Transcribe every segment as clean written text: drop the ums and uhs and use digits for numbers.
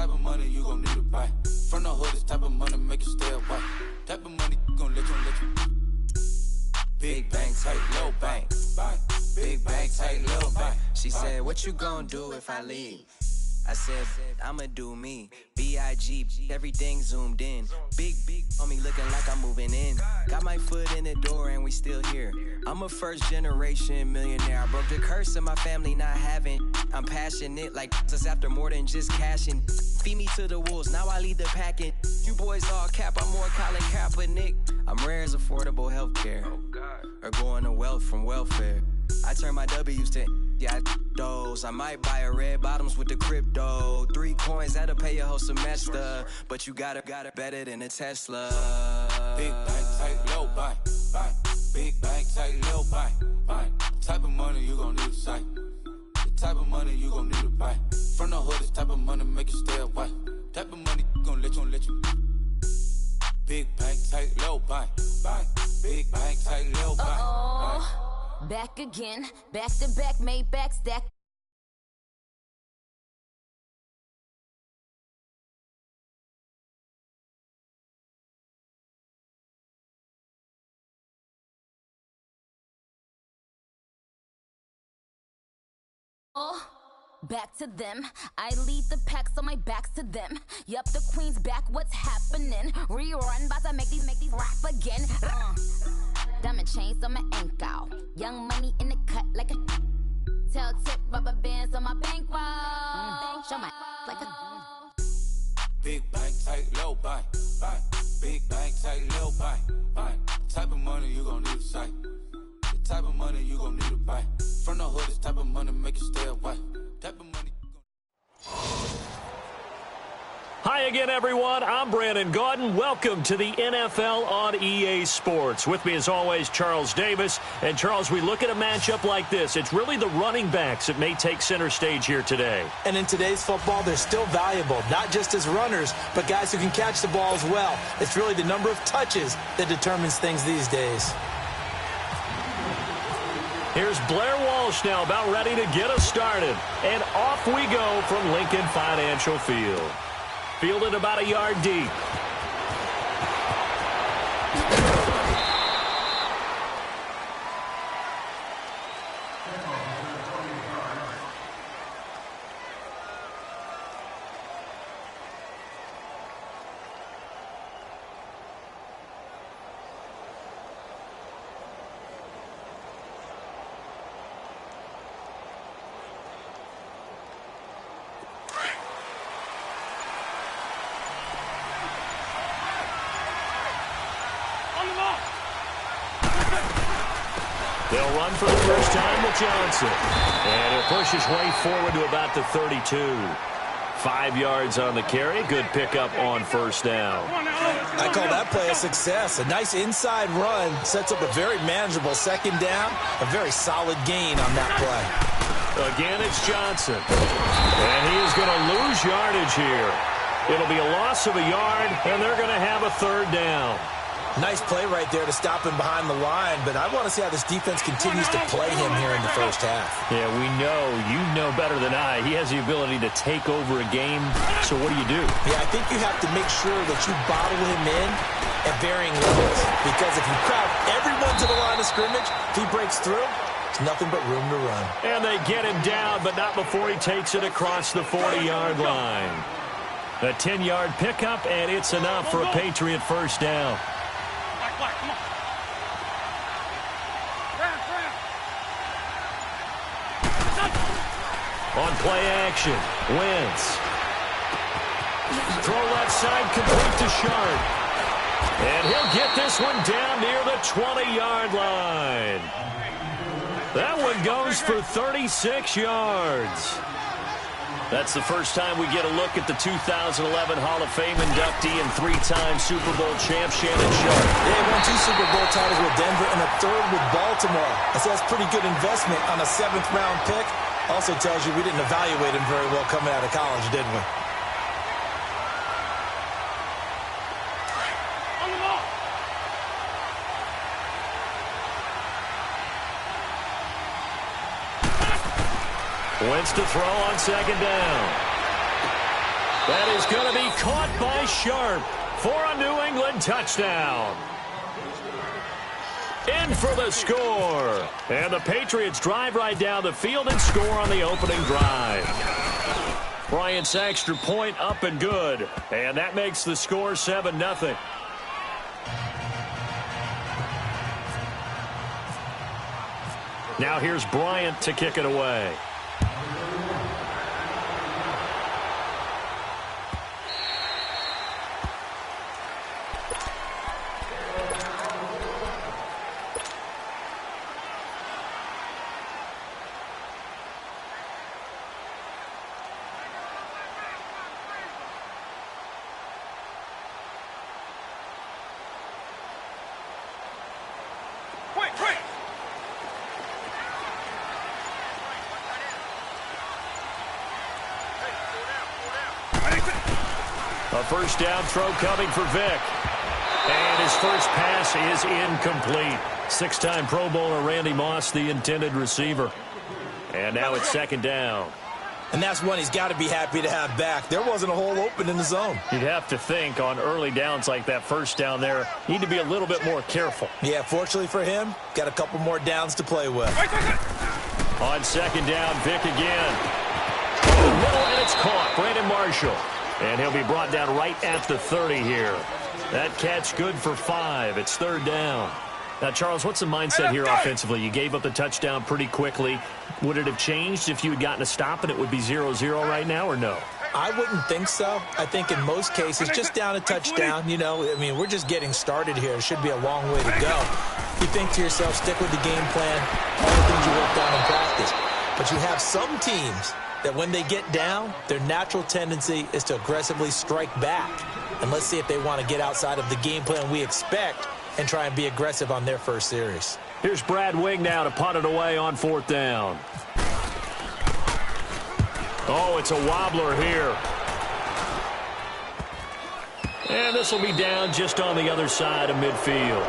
type of money you gon' need to buy. From the hood, this type of money make you stay away. Type of money gon' let you. Big bang, tight, low bang, bang. Big bang, tight, low bang. She said, what you gon' do if I leave? I said, I'ma do me. B.I.G. Everything zoomed in. Big on me looking like I'm moving in. Got my foot in the door and we still here. I'm a first generation millionaire. I broke the curse of my family not having. I'm passionate like this after more than just cashing. Feed me to the wolves, now I lead the packing. You boys all cap, I'm more Colin Kaepernick. I'm rare as affordable healthcare. Or going to wealth from welfare. I turn my W's to those. I might buy a red bottoms with the crypto. 3 coins, that'll pay your whole semester. But you got it better than a Tesla. Big bang, tight, low bang, bang. Big bang, tight, low bang, bang. Type of money you gon' need to sight. The type of money you gon' need to buy. From the hood, this type of money make you stay away. Type of money gon' let you. Big bang, tight, low bang, bang. Big bang, tight, low bang, bang. Back again, back to back, made back stack. Back to them, I lead the pack so my back's to them. Yup, the queen's back, what's happening? Rerun, bout to make these rap again. Diamond chains on my ankle. Young money in the cut like a tail tip, rubber bands on my bankroll. Show my like a big bang, tight, low bang, bang. Big bang, tight, low bang, bang. Type of money you gon' need to sight. The type of money you gon' need to buy. From the hood, this type of money make you stay away. Type of money. Hi again, everyone. I'm Brandon Gaudin. Welcome to the NFL on EA Sports. With me, as always, Charles Davis. And, Charles, we look at a matchup like this. It's really the running backs that may take center stage here today. And in today's football, they're still valuable, not just as runners, but guys who can catch the ball as well. It's really the number of touches that determines things these days. Here's Blair Walsh now about ready to get us started. And off we go from Lincoln Financial Field. Fielded about a yard deep. They'll run for the first time with Johnson. And he'll push his way forward to about the 32. 5 yards on the carry. Good pickup on first down. I call that play a success. A nice inside run sets up a very manageable second down. A very solid gain on that play. Again, it's Johnson. And he is going to lose yardage here. It'll be a loss of a yard, and they're going to have a third down. Nice play right there to stop him behind the line, but I want to see how this defense continues to play him here in the first half. Yeah, we know. You know better than I. He has the ability to take over a game, so what do you do? Yeah, I think you have to make sure that you bottle him in at varying levels, because if you crowd everyone to the line of scrimmage, if he breaks through, there's nothing but room to run. And they get him down, but not before he takes it across the 40-yard line. A 10-yard pickup, and it's enough for a Patriot first down. On play action, Wentz. Throw left side, complete to Sharp. And he'll get this one down near the 20-yard line. That one goes for 36 yards. That's the first time we get a look at the 2011 Hall of Fame inductee and 3-time Super Bowl champ Shannon Sharp. They won 2 Super Bowl titles with Denver and a 3rd with Baltimore. That's pretty good investment on a 7th-round pick. Also tells you we didn't evaluate him very well coming out of college, did we? Wentz to throw on second down. That is going to be caught by Sharp for a New England touchdown. In for the score. And the Patriots drive right down the field and score on the opening drive. Bryant's extra point up and good. And that makes the score 7-0. Now here's Bryant to kick it away. A first down throw coming for Vic. And his first pass is incomplete. Six-time Pro Bowler Randy Moss, the intended receiver. And now it's second down. And that's one he's got to be happy to have back. There wasn't a hole open in the zone. You'd have to think on early downs like that first down there, need to be a little bit more careful. Yeah, fortunately for him, got a couple more downs to play with. On second down, Vic again. In the middle, and it's caught. Brandon Marshall. And he'll be brought down right at the 30 here. That catch good for 5. It's third down. Now, Charles, what's the mindset here offensively? You gave up the touchdown pretty quickly. Would it have changed if you had gotten a stop and it would be 0-0 right now, or no? I wouldn't think so. I think in most cases, just down a touchdown, you know, I mean, we're just getting started here. It should be a long way to go. You think to yourself, stick with the game plan, all the things you worked on in practice. But you have some teams that when they get down, their natural tendency is to aggressively strike back. And let's see if they want to get outside of the game plan we expect and try and be aggressive on their first series. Here's Brad Wing now to punt it away on fourth down. Oh, it's a wobbler here. And this will be down just on the other side of midfield.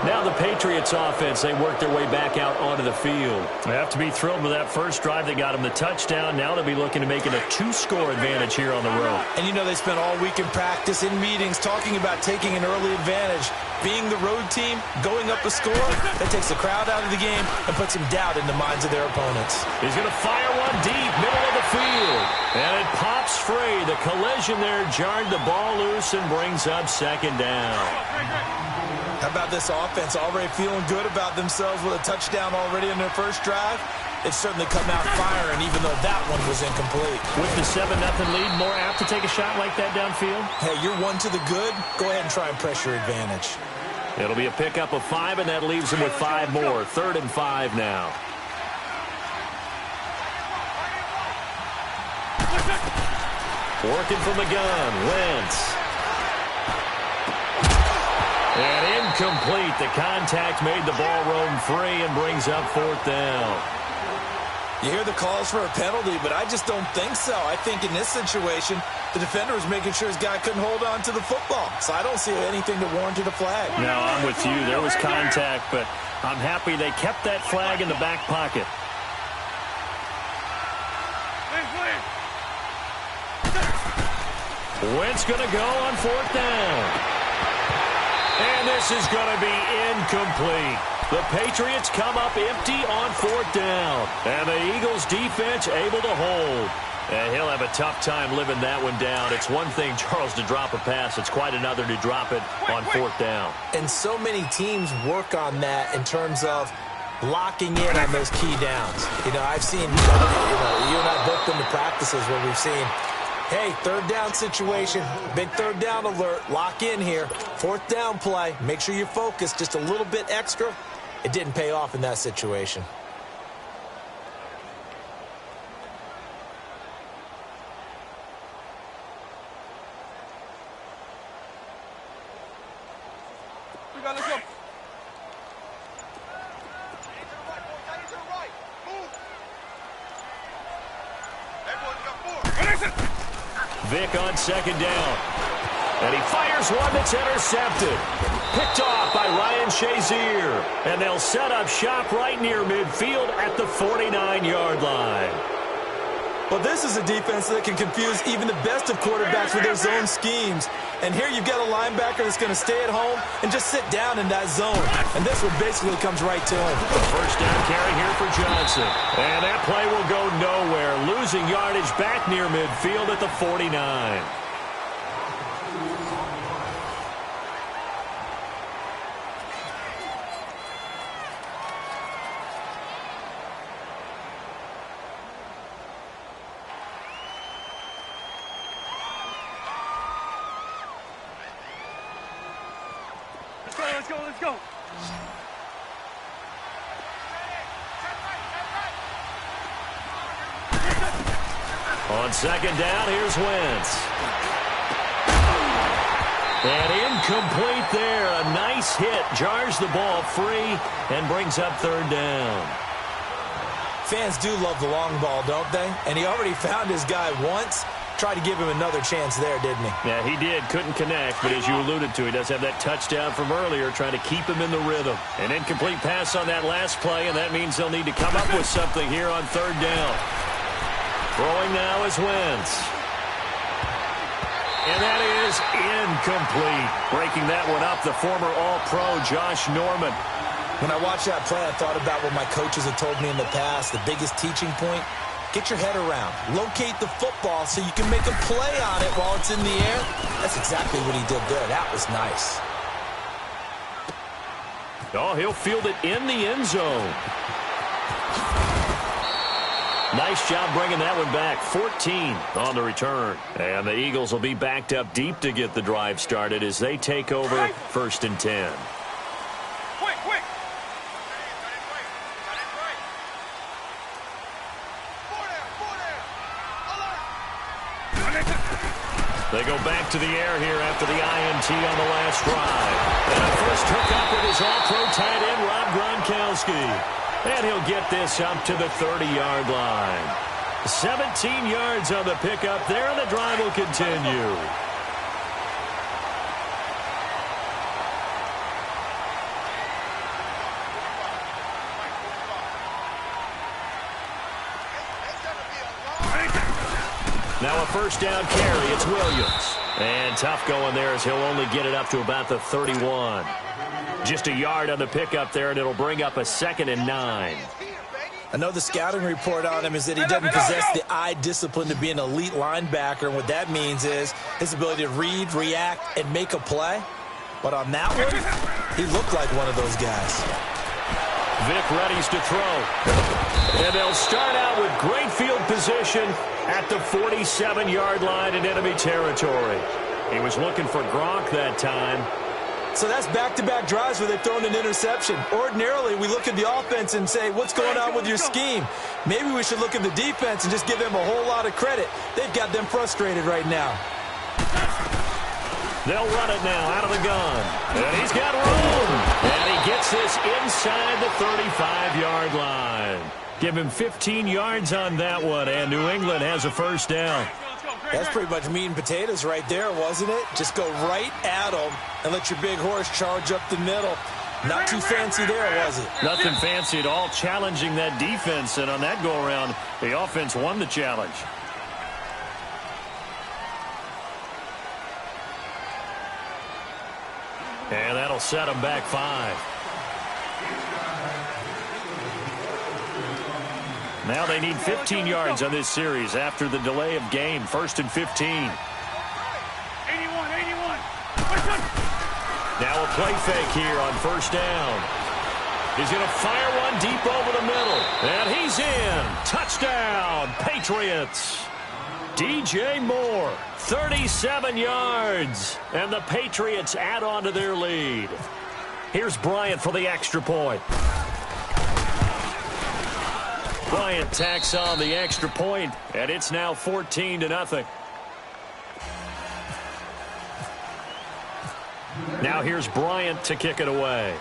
Now the Patriots offense, they work their way back out onto the field. They have to be thrilled with that first drive. They got them the touchdown. Now they'll be looking to make it a 2-score advantage here on the road. And you know they spent all week in practice, in meetings, talking about taking an early advantage. Being the road team, going up a score, that takes the crowd out of the game and puts some doubt in the minds of their opponents. He's going to fire one deep, middle of the field. And it pops free. The collision there jarred the ball loose and brings up second down. How about this offense already feeling good about themselves with a touchdown already in their first drive? They've certainly come out firing, even though that one was incomplete. With the 7-0 lead, more apt to take a shot like that downfield? Hey, you're one to the good. Go ahead and try and press your advantage. It'll be a pickup of 5, and that leaves them with 5 more. 3rd and 5 now. Working from the gun, Wentz. And incomplete. The contact made the ball roam free and brings up 4th down. You hear the calls for a penalty, but I just don't think so. I think in this situation, the defender was making sure his guy couldn't hold on to the football. So I don't see anything that warranted a flag. No, I'm with you. There was contact, but I'm happy they kept that flag in the back pocket. Wentz going to go on 4th down. And this is going to be incomplete. The Patriots come up empty on 4th down. And the Eagles defense able to hold. And he'll have a tough time living that one down. It's one thing, Charles, to drop a pass. It's quite another to drop it on 4th down. And so many teams work on that in terms of locking in on those key downs. You know, I've seen, you and I both been to practices where we've seen, hey, 3rd down situation, big 3rd down alert, lock in here. 4th down play, make sure you focus just a little bit extra. It didn't pay off in that situation. Let's go. Vic on 2nd down. And he fires one that's intercepted. Picked off by Ryan Shazier. And they'll set up shop right near midfield at the 49-yard line. Well, this is a defense that can confuse even the best of quarterbacks with their zone schemes. And here you've got a linebacker that's going to stay at home and just sit down in that zone. And this one basically comes right to him. First down carry here for Johnson. And that play will go nowhere. Losing yardage back near midfield at the 49. Let's go. On second down, here's Wentz. And incomplete there. A nice hit. Jars the ball free and brings up third down. Fans do love the long ball, don't they? And he already found his guy once. Tried to give him another chance there, didn't he? Yeah, he did. Couldn't connect, but as you alluded to, he does have that touchdown from earlier, trying to keep him in the rhythm. An incomplete pass on that last play, and that means they'll need to come up with something here on third down. Throwing now is Wentz. And that is incomplete. Breaking that one up, the former All-Pro Josh Norman. When I watched that play, I thought about what my coaches have told me in the past. The biggest teaching point: get your head around. Locate the football so you can make a play on it while it's in the air. That's exactly what he did there. That was nice. Oh, he'll field it in the end zone. Nice job bringing that one back. 14 on the return. And the Eagles will be backed up deep to get the drive started as they take over first and 10. Quick. They go back to the air here after the INT on the last drive. And a first hookup with his all-pro tight end, Rob Gronkowski. And he'll get this up to the 30-yard line. 17 yards on the pickup there, and the drive will continue. Now a first down carry. It's Williams. And tough going there as he'll only get it up to about the 31. Just a yard on the pickup there, and it'll bring up a 2nd and 9. I know the scouting report on him is that he doesn't possess the eye discipline to be an elite linebacker. And what that means is his ability to read, react, and make a play. But on that one, he looked like one of those guys. Vic readies to throw. And they'll start out with great field position at the 47-yard line in enemy territory. He was looking for Gronk that time. So that's back-to-back drives where they've thrown an interception. Ordinarily, we look at the offense and say, what's going on with your scheme? Maybe we should look at the defense and just give them a whole lot of credit. They've got them frustrated right now. They'll run it now out of the gun. And he's got room. And he gets this inside the 35-yard line. Give him 15 yards on that one, and New England has a first down. That's pretty much meat and potatoes right there, wasn't it? Just go right at them and let your big horse charge up the middle. Not too fancy there, was it? Nothing fancy at all, challenging that defense, and on that go-around, the offense won the challenge. And that'll set them back 5. Now they need 15 yards on this series after the delay of game. 1st and 15. 81. Now a play fake here on first down. He's going to fire one deep over the middle. And he's in. Touchdown, Patriots. DJ Moore, 37 yards. And the Patriots add on to their lead. Here's Bryant for the extra point. Bryant tacks on the extra point, and it's now 14-0. Now here's Bryant to kick it away.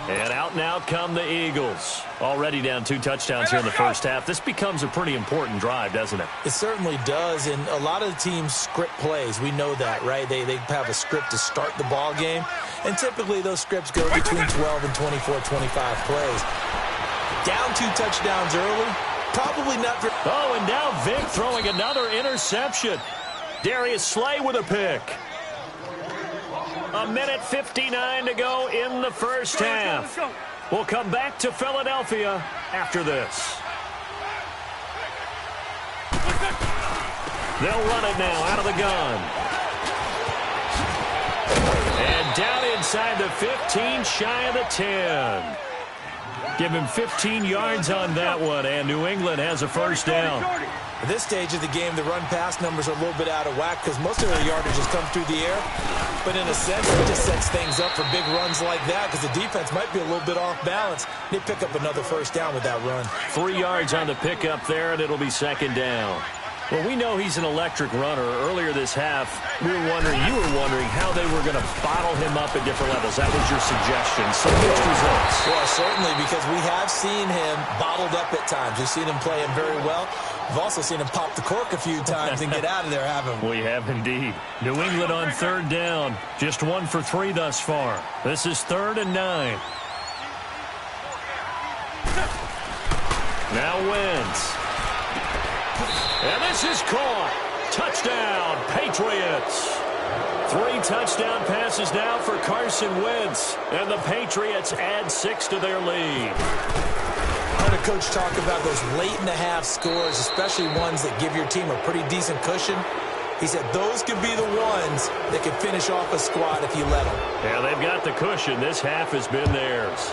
And out now come the Eagles. Already down 2 touchdowns here in the first half. This becomes a pretty important drive, doesn't it? It certainly does, and a lot of the teams script plays. We know that, right? They have a script to start the ball game, and typically those scripts go between 12 and 24, 25 plays. Down 2 touchdowns early, probably not for... Oh, and now Vic throwing another interception. Darius Slay with a pick. 1:59 to go in the first half. We'll come back to Philadelphia after this. They'll run it now out of the gun. And down inside the 15, shy of the 10. Give him 15 yards on that one, and New England has a first down. At this stage of the game, the run-pass numbers are a little bit out of whack because most of their yardage has come through the air. But in a sense, it just sets things up for big runs like that because the defense might be a little bit off balance. They pick up another first down with that run. 3 yards on the pickup there, and it'll be second down. Well, we know he's an electric runner. Earlier this half, you were wondering how they were going to bottle him up at different levels. That was your suggestion. Some mixed results. Well, certainly, because we have seen him bottled up at times. We've seen him play him very well. We've also seen him pop the cork a few times and get out of there, haven't we? We have indeed. New England on third down. Just 1 for 3 thus far. This is 3rd and 9. Now Wentz. And this is caught. Touchdown, Patriots. 3 touchdown passes now for Carson Wentz. And the Patriots add 6 to their lead. I heard a coach talk about those late-in-the-half scores, especially ones that give your team a pretty decent cushion. He said those could be the ones that could finish off a squad if you let them. Yeah, they've got the cushion. This half has been theirs.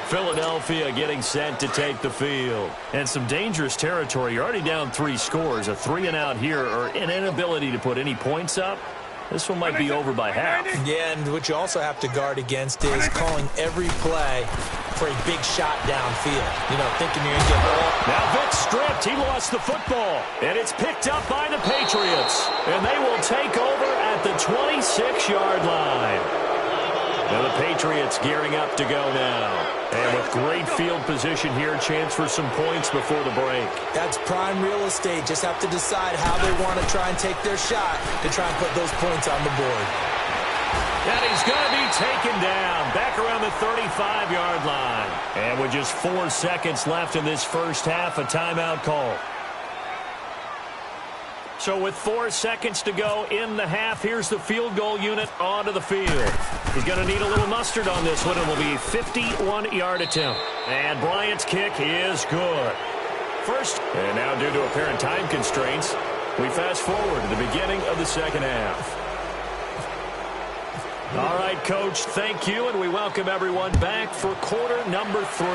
Philadelphia getting set to take the field. And some dangerous territory. You're already down 3 scores. A 3 and out here, or an inability to put any points up. This one might be over by half. Yeah, and what you also have to guard against is calling every play for a big shot downfield. You know, thinking you're going to get all. Now Vic stripped. He lost the football. And it's picked up by the Patriots. And they will take over at the 26-yard line. Now the Patriots gearing up to go now. And with great field position here, chance for some points before the break. That's prime real estate. Just have to decide how they want to try and take their shot to try and put those points on the board. And he's going to be taken down back around the 35-yard line. And with just 4 seconds left in this first half, a timeout call. So with 4 seconds to go in the half, here's the field goal unit onto the field. He's going to need a little mustard on this one. It will be a 51-yard attempt. And Bryant's kick is good. First, and now due to apparent time constraints, we fast forward to the beginning of the second half. All right, Coach, thank you, and we welcome everyone back for quarter number 3.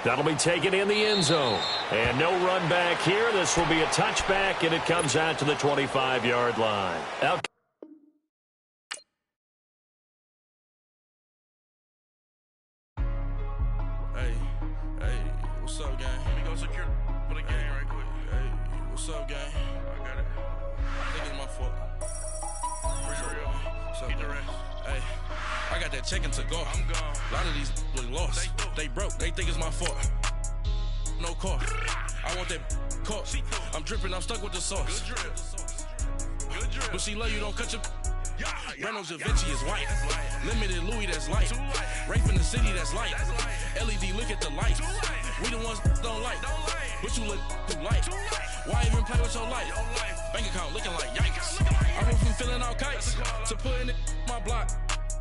That'll be taken in the end zone. And no run back here. This will be a touchback, and it comes out to the 25-yard line. Out. Hey, what's up, gang? Let me go secure for the game right quick. Hey, what's up, gang? I got it. I think it's my fault. What's up, hey, I got that check-in to go. I'm gone. A lot of these look lost. They broke. They think it's my fault. No car. I want that car. I'm dripping. I'm stuck with the sauce. Good drip. But she love you. Don't cut your. Reynolds Da Vinci is white. Limited Louis, that's light. Rape in the city, that's light. LED, look at the light. We the ones don't like. But you look too light. Why even play with your life? Bank account looking like yikes. I went from filling out kites to putting it in my block.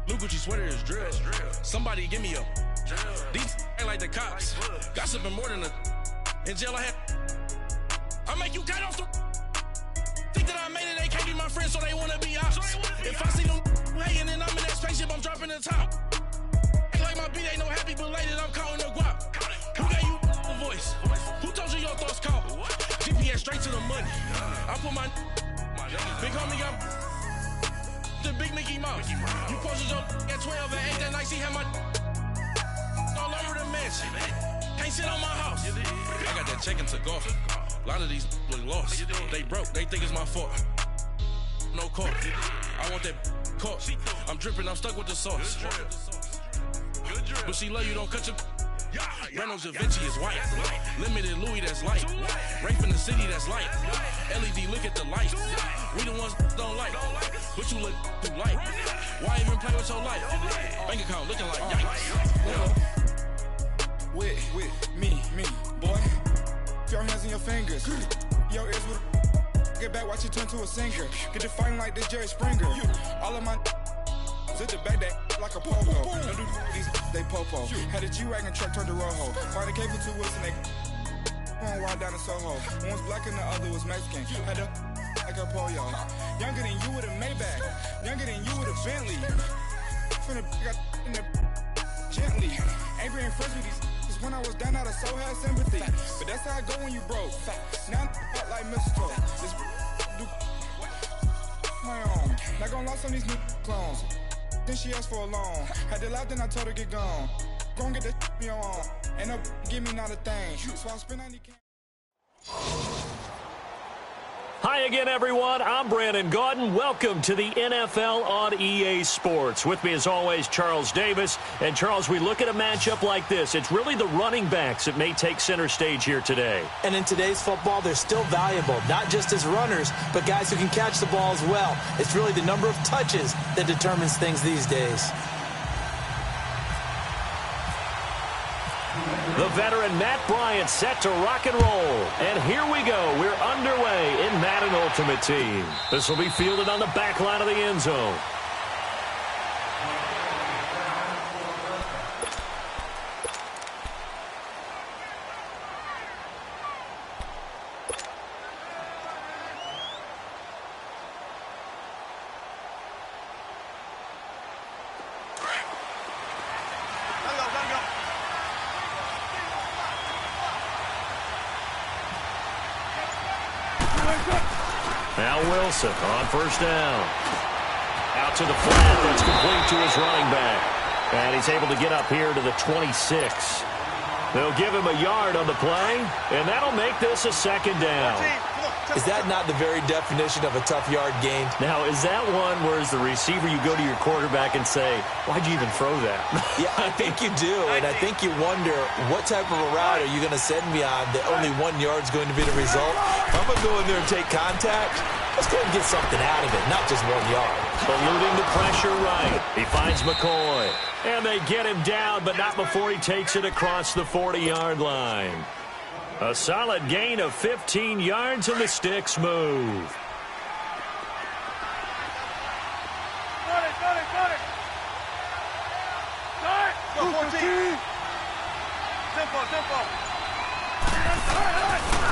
Blue Gucci sweater is drill. Somebody give me a. These ain't like the cops. Gossiping more than a. In jail I had. I make you cut off the. Think that I made it, they can't be my friends, so they wanna be ops. If I see them hating and I'm in that spaceship, I'm dropping the top. Ain't like my beat ain't no happy belated, I'm counting the guap. Who gave you the voice? Who told you your thoughts count? GPS straight to the money. I put my big homie got the big Mickey Mouse. You posted your at 12 and 8 that night, she had my all over the mansion. Can't sit on my house. I got that check-in to go. A lot of these look lost. They broke, they think it's my fault. No court. I want that caught. I'm dripping, I'm stuck with the sauce. But she love you, don't cut your. Reynolds Da Vinci is white. Limited Louis, that's light. Rape in the city, that's light. LED, look at the light. We the ones don't like. But you look through light. Why even play with your life? Bank account looking like yikes. With me, boy. Your hands and your fingers. Your ears with. Get back, watch you turn to a singer. Get to fighting like this Jerry Springer. All of my sit the back that like a pogo. Don't do these, they popo. Had a G-Wagon truck turned to Rojo. Find a cable 2 wheels and they going wild down in Soho. One was black and the other was Mexican. Had a like a pollo. Younger than you with a Maybach. Younger than you with a Bentley. Finna got in the gently. Ain't being friends with these. When I was down, I so had sympathy. But that's how I go when you broke. Now I'm like mistletoe. This do my own. Not gonna lost on these new clones. Then she asked for a loan. Had to laugh, then I told her get gone. Gon' get that me on. Ain't no give me not a thing. So I spend 90K. Hi again, everyone. I'm Brandon Gaudin. Welcome to the NFL on EA Sports. With me, as always, Charles Davis. And, Charles, we look at a matchup like this. It's really the running backs that may take center stage here today. And in today's football, they're still valuable, not just as runners, but guys who can catch the ball as well. It's really the number of touches that determines things these days. The veteran Matt Bryant set to rock and roll. And here we go. We're underway in Madden Ultimate Team. This will be fielded on the back line of the end zone. Now Wilson on first down. Out to the flat. That's complete to his running back. And he's able to get up here to the 26. They'll give him a yard on the play, and that'll make this a second down. Is that not the very definition of a tough yard gain? Now, is that one where as the receiver you go to your quarterback and say, why'd you even throw that? Yeah, I think you do, and I think you wonder what type of a route are you going to send me on that only 1 yard's going to be the result? If I'm going to go in there and take contact, let's go and get something out of it, not just 1 yard. Eluding the pressure right. He finds McCoy. And they get him down, but not before he takes it across the 40-yard line. A solid gain of 15 yards, and the sticks move.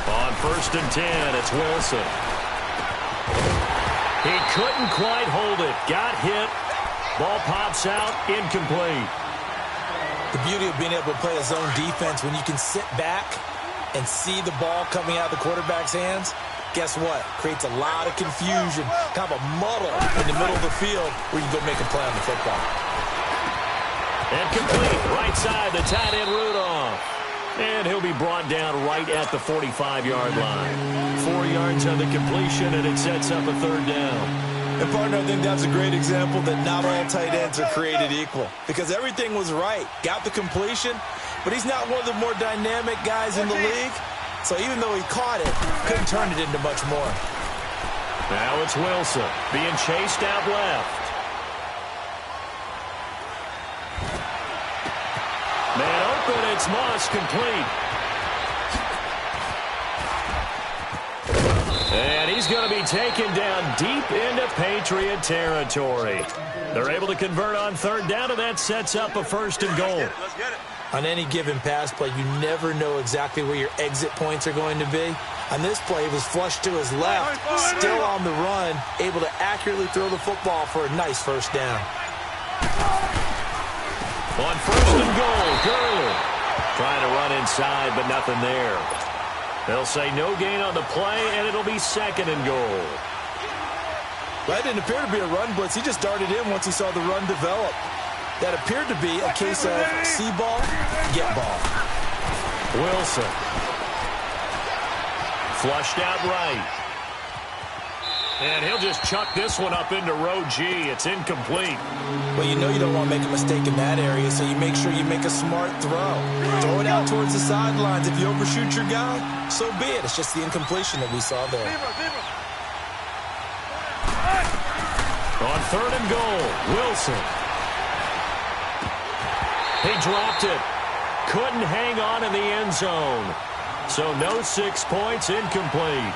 On first and 10, it's Wilson. He couldn't quite hold it. Got hit. Ball pops out, incomplete. The beauty of being able to play a zone defense when you can sit back and see the ball coming out of the quarterback's hands, guess what? Creates a lot of confusion, kind of a muddle in the middle of the field where you go make a play on the football. And complete, right side, the tight end Rudolph. And he'll be brought down right at the 45-yard line. 4 yards on the completion, and it sets up a third down. And, partner, I think that's a great example that not all tight ends are created equal. Because everything was right. Got the completion, but he's not one of the more dynamic guys in the league. So even though he caught it, couldn't turn it into much more. Now it's Wilson being chased out left. Man open, it's Moss, complete. And he's going to be taken down deep into Patriot territory. They're able to convert on third down, and that sets up a first and goal. On any given pass play, you never know exactly where your exit points are going to be. On this play, he was flushed to his left, still on the run, able to accurately throw the football for a nice first down. On first and goal, Gurley trying to run inside, but nothing there. They'll say no gain on the play, and it'll be second and goal. That didn't appear to be a run blitz. He just darted in once he saw the run develop. That appeared to be a case of see ball, get ball. Wilson Flushed out right. And he'll just chuck this one up into row G. It's incomplete. Well, you know you don't want to make a mistake in that area, so you make sure you make a smart throw. Throw it out towards the sidelines. If you overshoot your guy, so be it. It's just the incompletion that we saw there. On 3rd and goal, Wilson. He dropped it. Couldn't hang on in the end zone. So no 6 points, incomplete.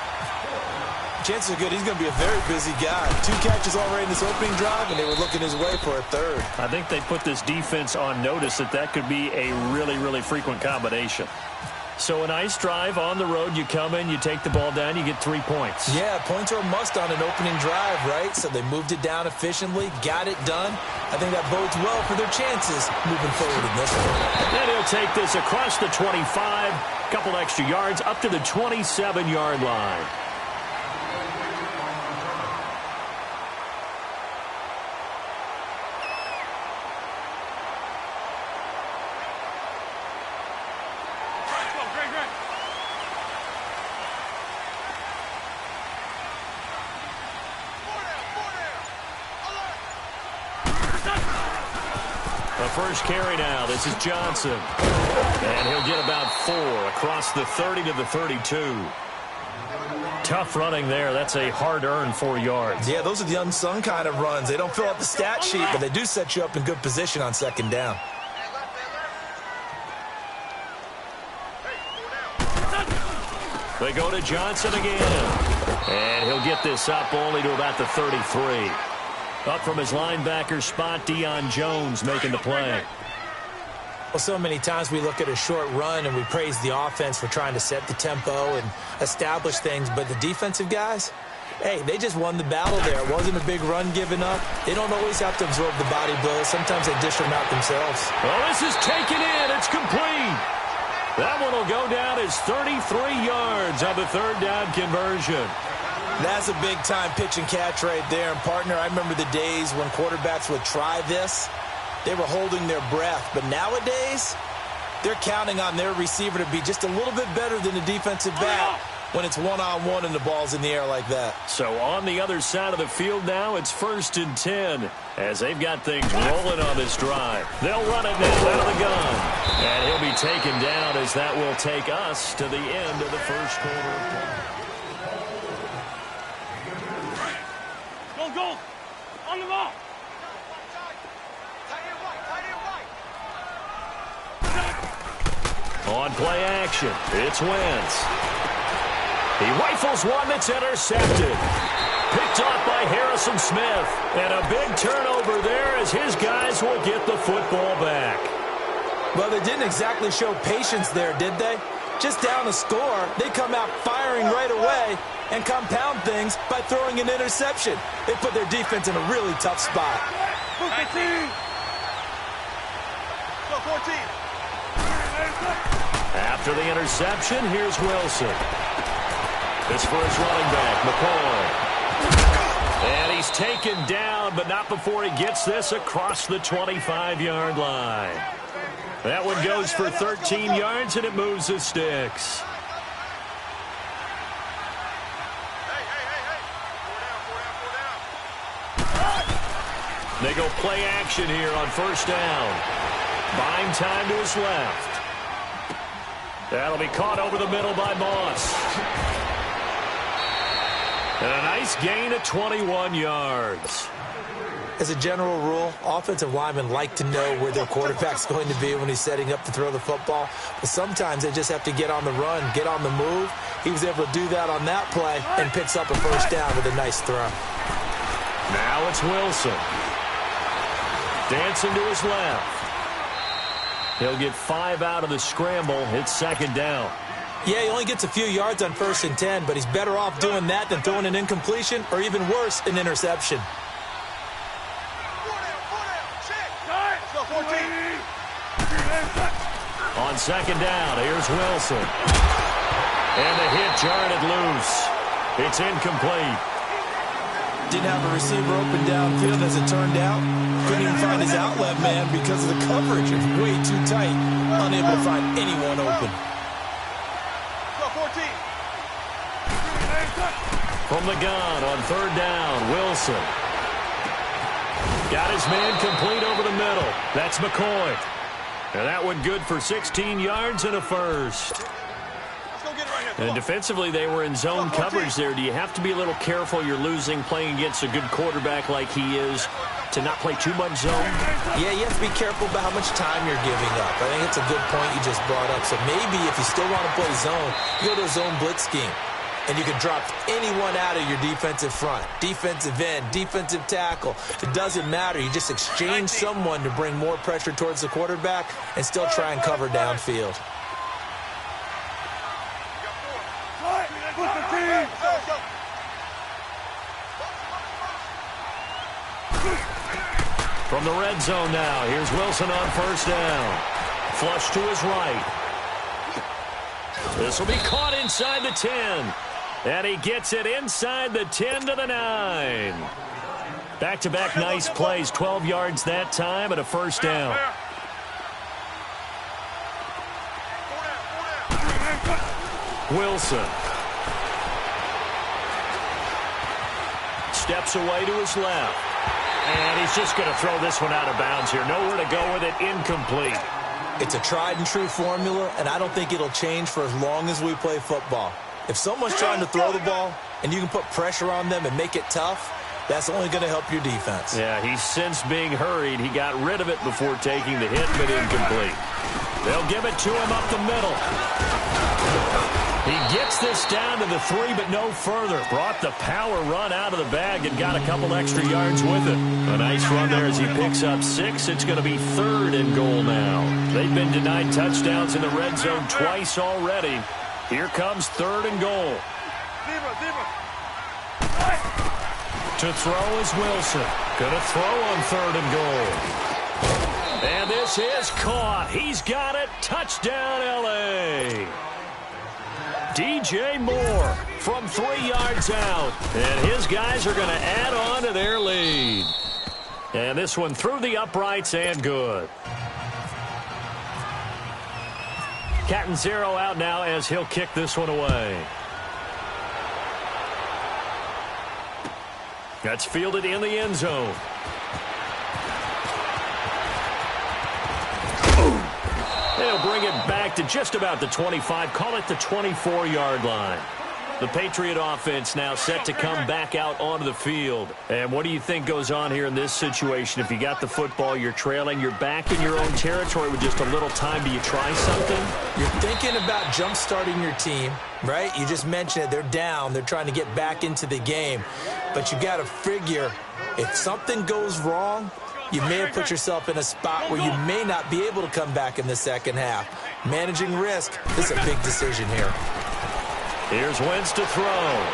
Chances are good he's going to be a very busy guy. 2 catches already in this opening drive, and they were looking his way for a 3rd. I think they put this defense on notice that could be a really, really frequent combination. So a nice drive on the road. You come in, you take the ball down, you get 3 points. Yeah, points are a must on an opening drive, right? So they moved it down efficiently, got it done. I think that bodes well for their chances moving forward in this one. And he'll take this across the 25, a couple extra yards, up to the 27-yard line. First carry now. This is Johnson. And he'll get about 4 across the 30 to the 32. Tough running there. That's a hard-earned 4 yards. Yeah, those are the unsung kind of runs. They don't fill out the stat sheet, but they do set you up in good position on 2nd down. They go to Johnson again. And he'll get this up only to about the 33. Up from his linebacker spot, Deion Jones making the play. Well, so many times we look at a short run and we praise the offense for trying to set the tempo and establish things, but the defensive guys, hey, they just won the battle there. It wasn't a big run given up. They don't always have to absorb the body blows. Sometimes they dish them out themselves. Well, this is taken in. It's complete. That one will go down as 33 yards on the 3rd down conversion. That's a big-time pitch and catch right there. And, partner, I remember the days when quarterbacks would try this. They were holding their breath. But nowadays, they're counting on their receiver to be just a little bit better than the defensive back when it's one-on-one and the ball's in the air like that. So on the other side of the field now, it's 1st and 10 as they've got things rolling on this drive. They'll run it now out of the gun. And he'll be taken down as that will take us to the end of the first quarter. Go! On the ball! On play action, it's Wentz. He rifles one that's intercepted. Picked off by Harrison Smith. And a big turnover there as his guys will get the football back. Well, they didn't exactly show patience there, did they? Just down a score, they come out firing right away and compound things by throwing an interception. They put their defense in a really tough spot. 15. Go 14. After the interception, here's Wilson. This for his running back, McCoy. And he's taken down, but not before he gets this across the 25-yard line. That one goes for 13 yards, and it moves the sticks. They go play action here on 1st down. Buying time to his left. That'll be caught over the middle by Moss. And a nice gain of 21 yards. As a general rule, offensive linemen like to know where their quarterback's going to be when he's setting up to throw the football. But sometimes they just have to get on the run, get on the move. He was able to do that on that play and picks up a 1st down with a nice throw. Now it's Wilson. Dancing to his left. He'll get 5 out of the scramble. It's 2nd down. Yeah, he only gets a few yards on 1st and 10, but he's better off doing that than throwing an incompletion or even worse, an interception. On 2nd down, here's Wilson. And the hit jarred it loose. It's incomplete. Didn't have a receiver open downfield as it turned out. Couldn't even find his outlet man because of the coverage. It's way too tight. Unable to find anyone open. Go 14. From the gun on third down, Wilson. Got his man complete over the middle. That's McCoy. And that one good for 16 yards and a first. And defensively, they were in zone coverage there. Do you have to be a little careful? You're losing playing against a good quarterback like he is to not play too much zone? Yeah, you have to be careful about how much time you're giving up. I think it's a good point you just brought up. So maybe if you still want to play zone, you go to a zone blitz scheme. And you can drop anyone out of your defensive front. Defensive end, defensive tackle. It doesn't matter. You just exchange someone to bring more pressure towards the quarterback and still try and cover downfield. From the red zone now, here's Wilson on first down. Flush to his right. This will be caught inside the 10. And he gets it inside the 10 to the 9. Back-to-back nice plays, 12 yards that time and a first down. Wilson. Steps away to his left. And he's just going to throw this one out of bounds here. Nowhere to go with it, incomplete. It's a tried-and-true formula, and I don't think it'll change for as long as we play football. If someone's trying to throw the ball and you can put pressure on them and make it tough, that's only going to help your defense. Yeah, he's since being hurried. He got rid of it before taking the hit, but incomplete. They'll give it to him up the middle. He gets this down to the 3, but no further. Brought the power run out of the bag and got a couple extra yards with it. A nice run there as he picks up 6. It's going to be 3rd and goal now. They've been denied touchdowns in the red zone twice already. Here comes 3rd and goal. To throw is Wilson. Gonna throw on 3rd and goal. And this is caught. He's got it. Touchdown, L.A. DJ Moore from 3 yards out. And his guys are going to add on to their lead. And this one through the uprights and good. Catanzaro out now as he'll kick this one away. That's fielded in the end zone. They'll bring it back to just about the 25. Call it the 24-yard line. The Patriot offense now set to come back out onto the field. And what do you think goes on here in this situation? If you got the football, you're trailing, you're back in your own territory with just a little time. Do you try something? You're thinking about jump-starting your team, right? You just mentioned it. They're down. They're trying to get back into the game. But you got to figure if something goes wrong, you may have put yourself in a spot where you may not be able to come back in the second half. Managing risk is a big decision here. Here's Wentz to throw.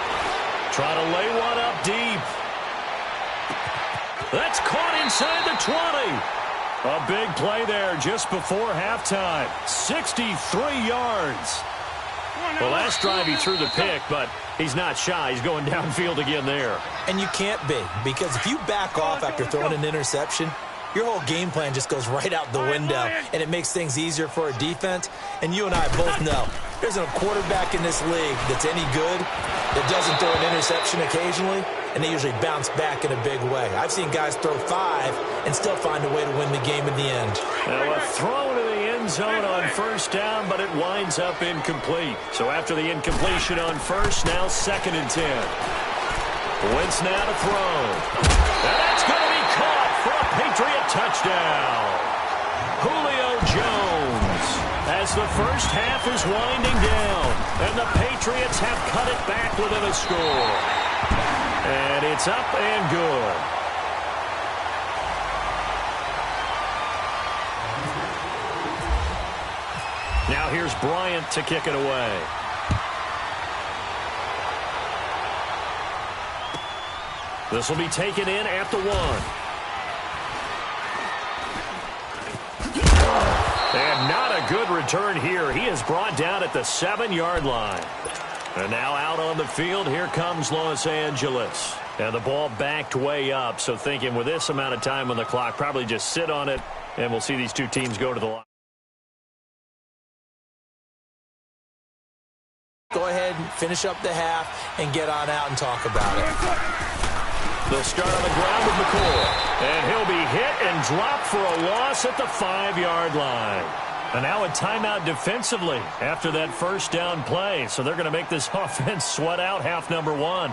Try to lay one up deep. That's caught inside the 20. A big play there just before halftime. 63 yards. Well, last drive he threw the pick, but he's not shy. He's going downfield again there. And you can't be, because if you back off after throwing an interception, your whole game plan just goes right out the window, and it makes things easier for a defense. And you and I both know there's a quarterback in this league that's any good that doesn't throw an interception occasionally, and they usually bounce back in a big way. I've seen guys throw 5 and still find a way to win the game in the end. Now a throw to the end zone on first down, but it winds up incomplete. So after the incompletion on first, now 2nd and 10. Wentz now to throw. And that's going to be caught for a Patriot touchdown. Julio Jones, as the first half is winding down, and the Patriots have cut it back within a score. And it's up and good. Now here's Bryant to kick it away. This will be taken in at the 1. And not a good return here. He is brought down at the 7-yard line. And now out on the field, here comes Los Angeles. And the ball backed way up. So thinking with this amount of time on the clock, probably just sit on it, and we'll see these two teams go to the line. Go ahead and finish up the half and get on out and talk about it. They'll start on the ground with McCoy. And he'll be hit and dropped for a loss at the 5-yard line. And now a timeout defensively after that first down play. So they're going to make this offense sweat out half number 1.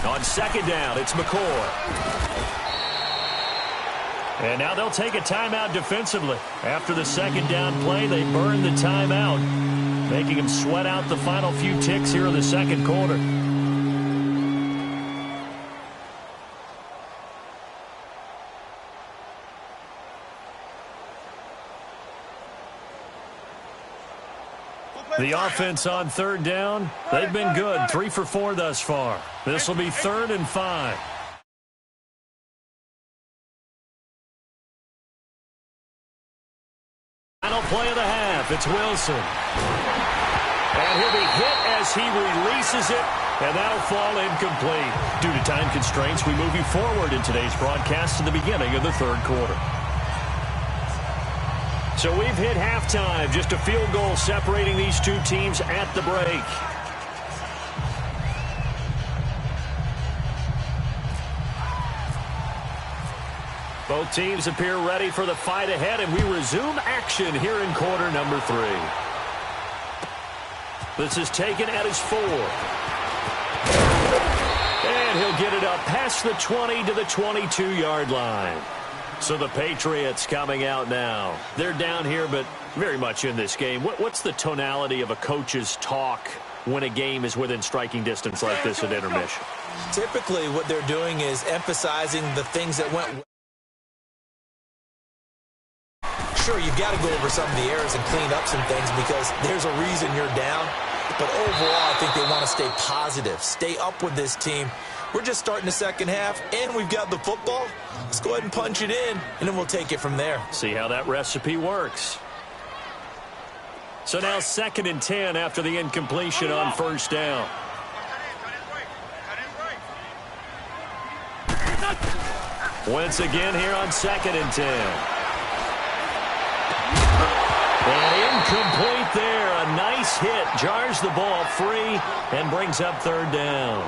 On second down, it's McCoy. And now they'll take a timeout defensively. After the second down play, they burn the timeout, making them sweat out the final few ticks here in the second quarter. The offense on third down, they've been good. 3 for 4 thus far. This will be 3rd and 5. Final play of the half. It's Wilson. And he'll be hit as he releases it, and that'll fall incomplete. Due to time constraints, we move you forward in today's broadcast to the beginning of the third quarter. So we've hit halftime, just a field goal separating these two teams at the break. Both teams appear ready for the fight ahead, and we resume action here in quarter number 3. This is taken at his 4. And he'll get it up past the 20 to the 22-yard line. So the Patriots coming out now. They're down here, but very much in this game. What's the tonality of a coach's talk when a game is within striking distance like this at intermission? Typically, what they're doing is emphasizing the things that went well. Sure, you've got to go over some of the errors and clean up some things because there's a reason you're down. But overall, I think they want to stay positive, stay up with this team. We're just starting the second half, and we've got the football. Let's go ahead and punch it in, and then we'll take it from there. See how that recipe works. So now 2nd and 10 after the incompletion on first down. Once again here on 2nd and 10. And incomplete there. A nice hit. Jars the ball free and brings up 3rd down.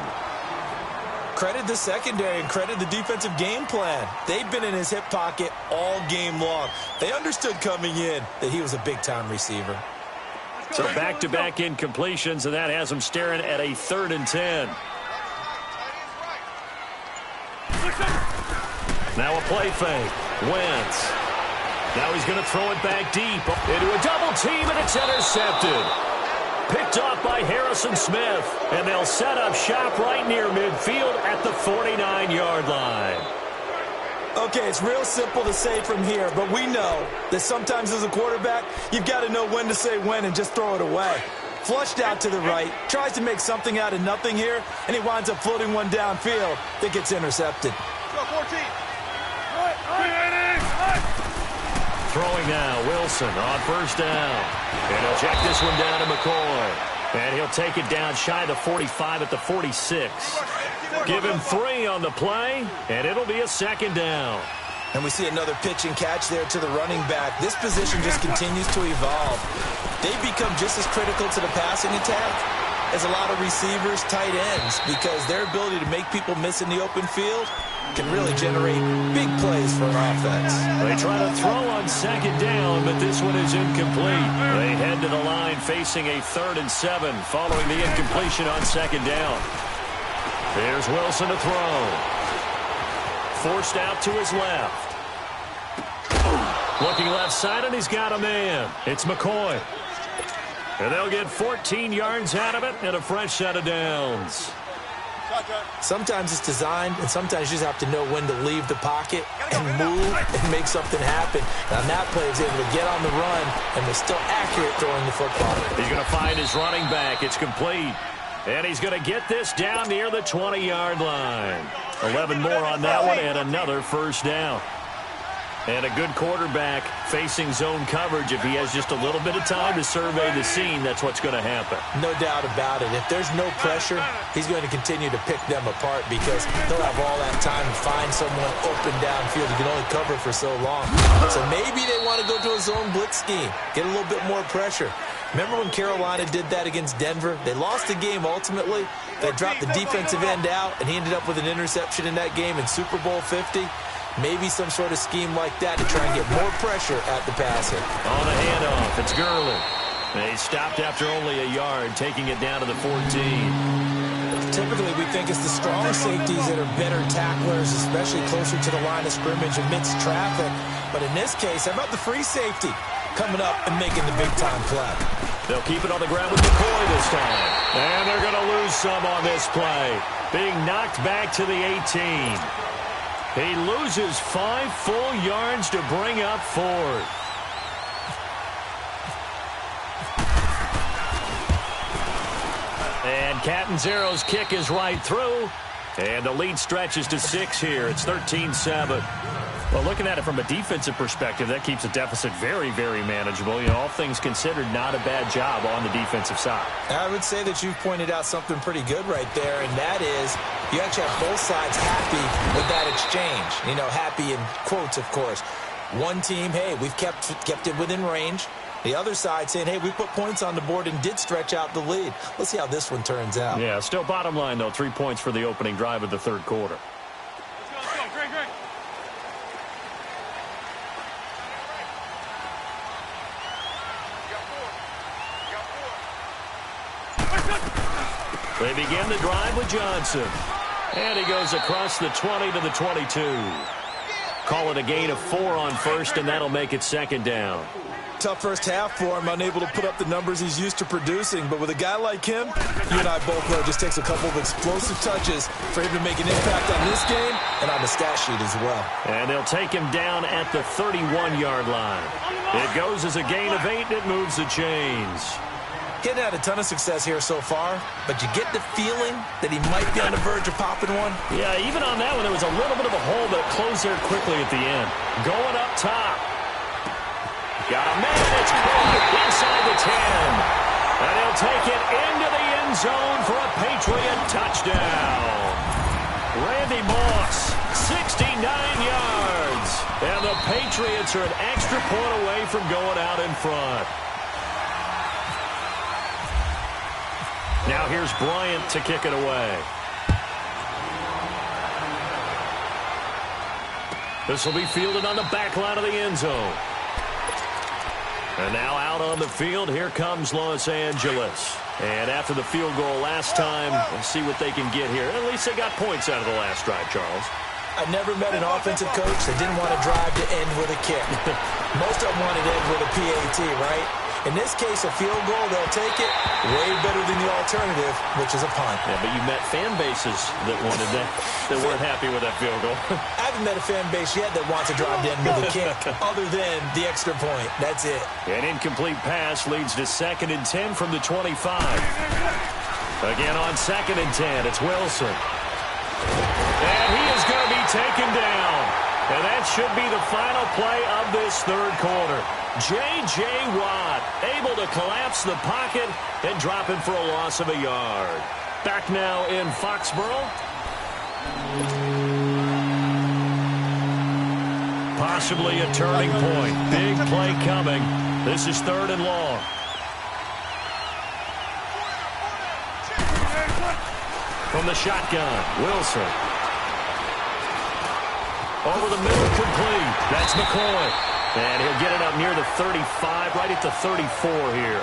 Credit the secondary and credit the defensive game plan. They've been in his hip pocket all game long. They understood coming in that he was a big-time receiver. So back-to-back incompletions, and that has him staring at a 3rd and 10. Now a play fake. Wentz. Now he's going to throw it back deep into a double team, and it's intercepted. Picked off by Harrison Smith, and they'll set up shop right near midfield at the 49-yard line. Okay, it's real simple to say from here, but we know that sometimes as a quarterback, you've got to know when to say when and just throw it away. Flushed out to the right, tries to make something out of nothing here, and he winds up floating one downfield that gets intercepted. Go, 14. Throwing now, Wilson on first down. And he'll check this one down to McCoy. And he'll take it down shy of the 45 at the 46. Give him 3 on the play, and it'll be a 2nd down. And we see another pitch and catch there to the running back. This position just continues to evolve. They become just as critical to the passing attack as a lot of receivers, tight ends, because their ability to make people miss in the open field can really generate big plays for an offense. They try to throw on 2nd down, but this one is incomplete. They head to the line facing a 3rd and 7 following the incompletion on 2nd down. There's Wilson to throw. Forced out to his left. Looking left side, and he's got a man. It's McCoy. And they'll get 14 yards out of it and a fresh set of downs. Sometimes it's designed, and sometimes you just have to know when to leave the pocket and move and make something happen. Now, that play is able to get on the run, and they're still accurate throwing the football. He's going to find his running back. It's complete. And he's going to get this down near the 20-yard line. 11 more on that one and another first down. And a good quarterback facing zone coverage. If he has just a little bit of time to survey the scene, that's what's going to happen. No doubt about it. If there's no pressure, he's going to continue to pick them apart because they'll have all that time to find someone open downfield. You can only cover for so long. So maybe they want to go to a zone blitz scheme, get a little bit more pressure. Remember when Carolina did that against Denver? They lost the game ultimately. They dropped the defensive end out, and he ended up with an interception in that game in Super Bowl 50. Maybe some sort of scheme like that to try and get more pressure at the passer. On the handoff, it's Gurley. They stopped after only a yard, taking it down to the 14. Typically, we think it's the strong safeties that are better tacklers, especially closer to the line of scrimmage amidst traffic. But in this case, how about the free safety coming up and making the big-time play? They'll keep it on the ground with McCoy this time. And they're going to lose some on this play. Being knocked back to the 18. He loses 5 full yards to bring up 4th. And Catanzaro's kick is right through. And the lead stretches to 6 here. It's 13-7. Well, looking at it from a defensive perspective, that keeps the deficit very, very manageable. You know, all things considered, not a bad job on the defensive side. I would say that you've pointed out something pretty good right there, and that is you actually have both sides happy with that exchange. You know, happy in quotes, of course. One team, hey, we've kept it within range. The other side saying, hey, we put points on the board and did stretch out the lead. Let's see how this one turns out. Yeah, still bottom line, though, 3 points for the opening drive of the third quarter. They begin the drive with Johnson. And he goes across the 20 to the 22. Call it a gain of 4 on first, and that'll make it second down. Tough first half for him, unable to put up the numbers he's used to producing. But with a guy like him, you and I both know it just takes a couple of explosive touches for him to make an impact on this game and on the stat sheet as well. And they'll take him down at the 31-yard line. It goes as a gain of 8, and it moves the chains. Getting had a ton of success here so far, but you get the feeling that he might be on the verge of popping one. Yeah, even on that one, there was a little bit of a hole, but it closed there quickly at the end. Going up top. Got a man. It's caught inside the 10. And he'll take it into the end zone for a Patriot touchdown. Randy Moss, 69 yards. And the Patriots are an extra point away from going out in front. Now here's Bryant to kick it away. This will be fielded on the back line of the end zone. And now out on the field, here comes Los Angeles. And after the field goal last time, we'll see what they can get here. At least they got points out of the last drive, Charles. I never met an offensive coach that didn't want to drive to end with a kick. Most of them wanted to end with a PAT, right? In this case, a field goal, they'll take it. Way better than the alternative, which is a punt. Yeah, but you met fan bases that wanted that, that weren't happy with that field goal. I haven't met a fan base yet that wants to drive to end with a kick, other than the extra point. That's it. An incomplete pass leads to 2nd and 10 from the 25. Again on 2nd and 10, it's Wilson. And he is going to be taken down. And that should be the final play of this third quarter. J.J. Watt able to collapse the pocket and drop him for a loss of a yard. Back now in Foxborough. Possibly a turning point. Big play coming. This is 3rd and long. From the shotgun, Wilson. Over the middle, complete. That's McCoy. And he'll get it up near the 35, right at the 34 here.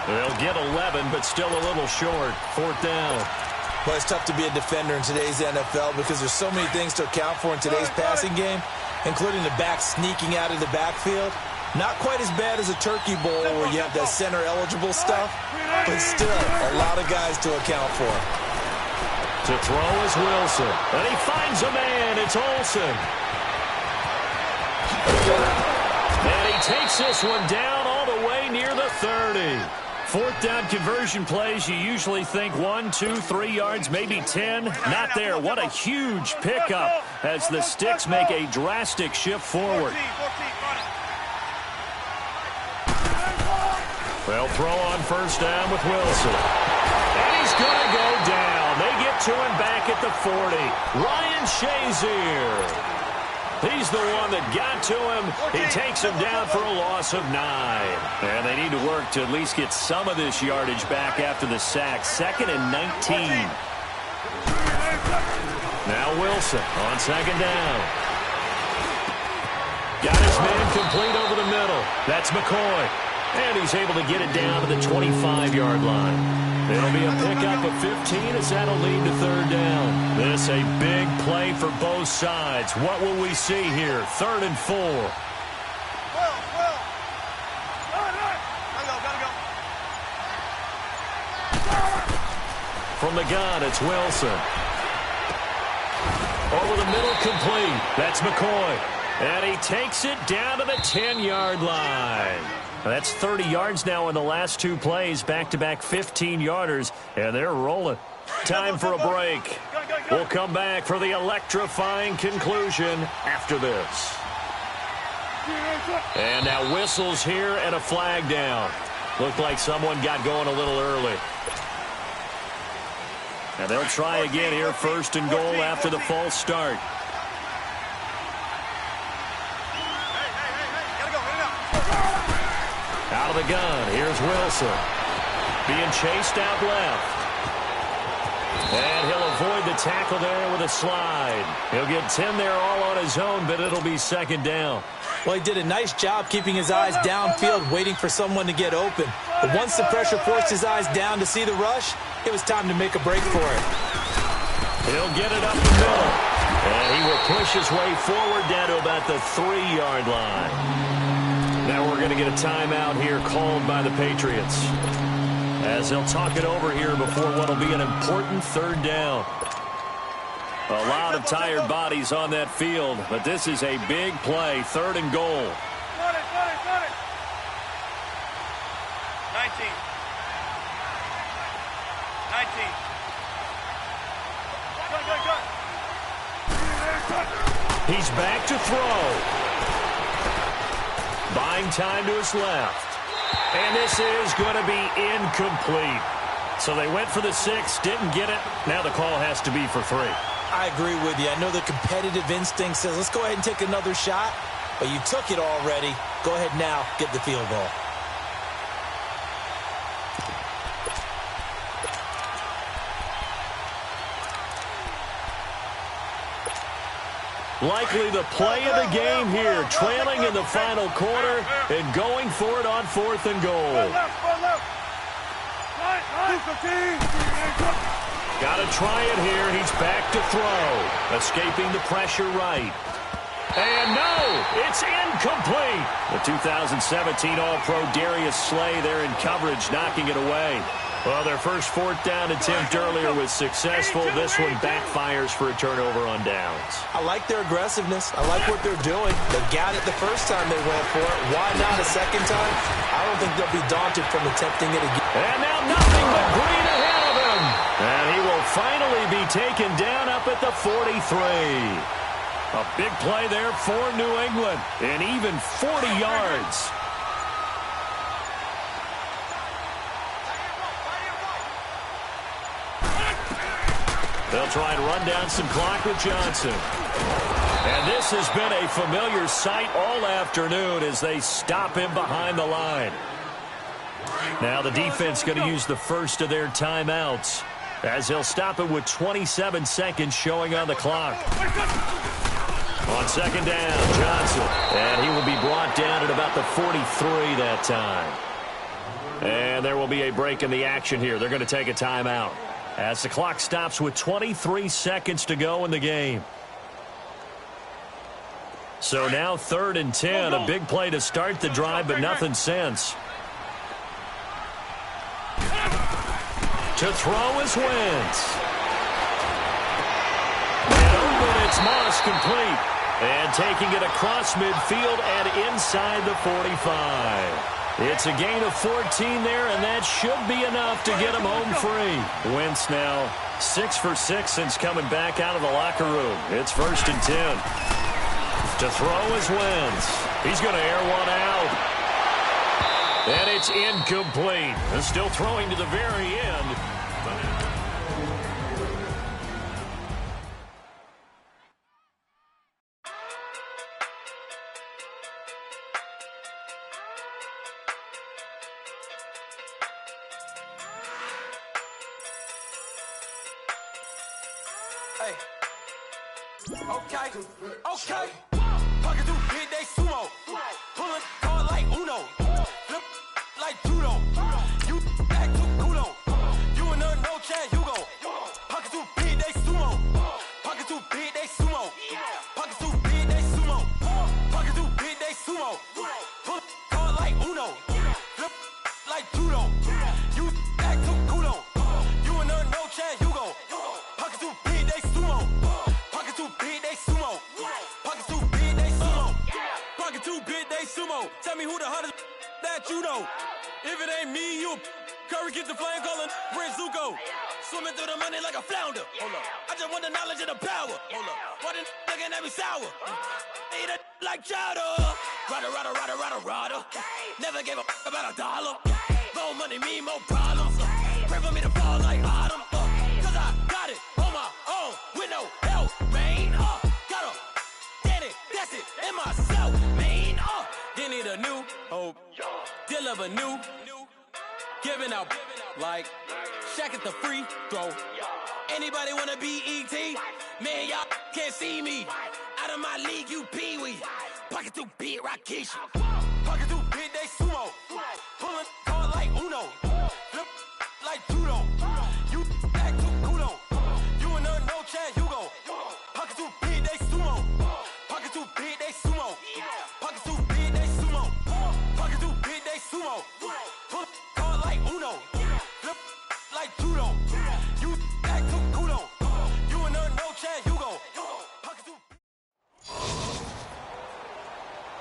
They'll get 11, but still a little short. 4th down. Well, it's tough to be a defender in today's NFL because there's so many things to account for in today's passing game, including the back sneaking out of the backfield. Not quite as bad as a turkey bowl where you have that center-eligible stuff, but still a lot of guys to account for. To throw is Wilson. And he finds a man. It's Olsen. And he takes this one down all the way near the 30. Fourth down conversion plays, you usually think 1, 2, 3 yards, maybe 10. Not there. What a huge pickup as the Sticks make a drastic shift forward. They'll throw on first down with Wilson. And he's going to go down. They get to him back at the 40. Ryan Shazier. He's the one that got to him. He takes him down for a loss of 9. And they need to work to at least get some of this yardage back after the sack. 2nd and 19. Now Wilson on second down. Got his man complete over the middle. That's McCoy. And he's able to get it down to the 25-yard line. It'll be a pickup of 15 as that'll lead to third down. This a big play for both sides. What will we see here? 3rd and 4. From the gun, it's Wilson. Over the middle, complete. That's McCoy. And he takes it down to the 10-yard line. That's 30 yards now in the last 2 plays, back-to-back 15-yarders, and they're rolling. Time for a break. We'll come back for the electrifying conclusion after this. And now whistles here and a flag down. Looked like someone got going a little early. And they'll try again here, 1st and goal after the false start. Out of the gun, here's Wilson. Being chased out left. And he'll avoid the tackle there with a slide. He'll get 10 there all on his own, but it'll be 2nd down. Well, he did a nice job keeping his eyes downfield, waiting for someone to get open. But once the pressure forced his eyes down to see the rush, it was time to make a break for it. He'll get it up the middle. And he will push his way forward down to about the 3-yard line. Now we're going to get a timeout here called by the Patriots, as they'll talk it over here before what will be an important 3rd down. A lot of tired bodies on that field, but this is a big play, 3rd and goal. 19. He's back to throw. Buying time to his left. And this is going to be incomplete. So they went for the 6, didn't get it. Now the call has to be for 3. I agree with you. I know the competitive instinct says, let's go ahead and take another shot. But you took it already. Go ahead now, get the field goal. Likely the play of the game here, trailing in the final quarter and going for it on 4th and goal. Got to try it here. He's back to throw. Escaping the pressure right. And no, it's incomplete. The 2017 All-Pro Darius Slay there in coverage, knocking it away. Well, their first 4th down attempt earlier was successful. This one backfires for a turnover on downs. I like their aggressiveness. I like what they're doing. They got it the first time they went for it. Why not a second time? I don't think they'll be daunted from attempting it again. And now nothing but green ahead of him. And he will finally be taken down up at the 43. A big play there for New England. And even 40 yards. They'll try and run down some clock with Johnson. And this has been a familiar sight all afternoon as they stop him behind the line. Now the defense going to use the first of their timeouts as they'll stop it with 27 seconds showing on the clock. On 2nd down, Johnson. And he will be brought down at about the 43 that time. And there will be a break in the action here. They're going to take a timeout as the clock stops with 23 seconds to go in the game. So now 3rd and 10, a big play to start the drive, but nothing since. To throw is Wentz. And it's Moss complete. And taking it across midfield and inside the 45. It's a gain of 14 there, and that should be enough to get him home free. Wentz now 6 for 6 since coming back out of the locker room. It's 1st and 10. To throw is Wentz. He's going to air one out. And it's incomplete. And still throwing to the very end. Okay. Pocket too big, they sumo. Pulling card like Uno. Flip like judo. You back to kudo. You and no Chad Hugo. Pocket too big, they sumo. Pocket too big, they sumo. Pocket too big, they sumo. Pocket too big, they sumo. Pull card like Uno. Flip like judo. You back to kudo. You and no Chad Hugo. Pocket too big, they sumo. Pocket too big, they sumo. Pocket too big, they sumo. Pocket too big, they sumo. Tell me who the hottest that you know. If it ain't me, you Curry get the flame calling Prince Zuko. Swimming through the money like a flounder. Hold up. I just want the knowledge and the power. Hold up. Why the looking at me sour? Eat it like chowder. Rada. Never gave a about $1. More money, me, more problems. Pray for me to fall like autumn. Cause I got it on my own with no help, man. Gotta get it, that's it, in myself, man. They need a new hope, deal of a new, giving out like Shaq at the free throw. Anybody wanna be E.T.? Man, y'all can't see me. Out of my league, you pee-wee. Pocket too big, Rakesh. Pocket too big, they sumo. Pulling card like Uno. Flip like judo. You back to kudo. You and no Chad Hugo. Pocket too big, they sumo. Pocket too big, they sumo. Pocket too big, they sumo. Pocket too big, they sumo. Pull card like Uno. Flip like judo. You back to kudo. You and no Chad Hugo. Pocket too.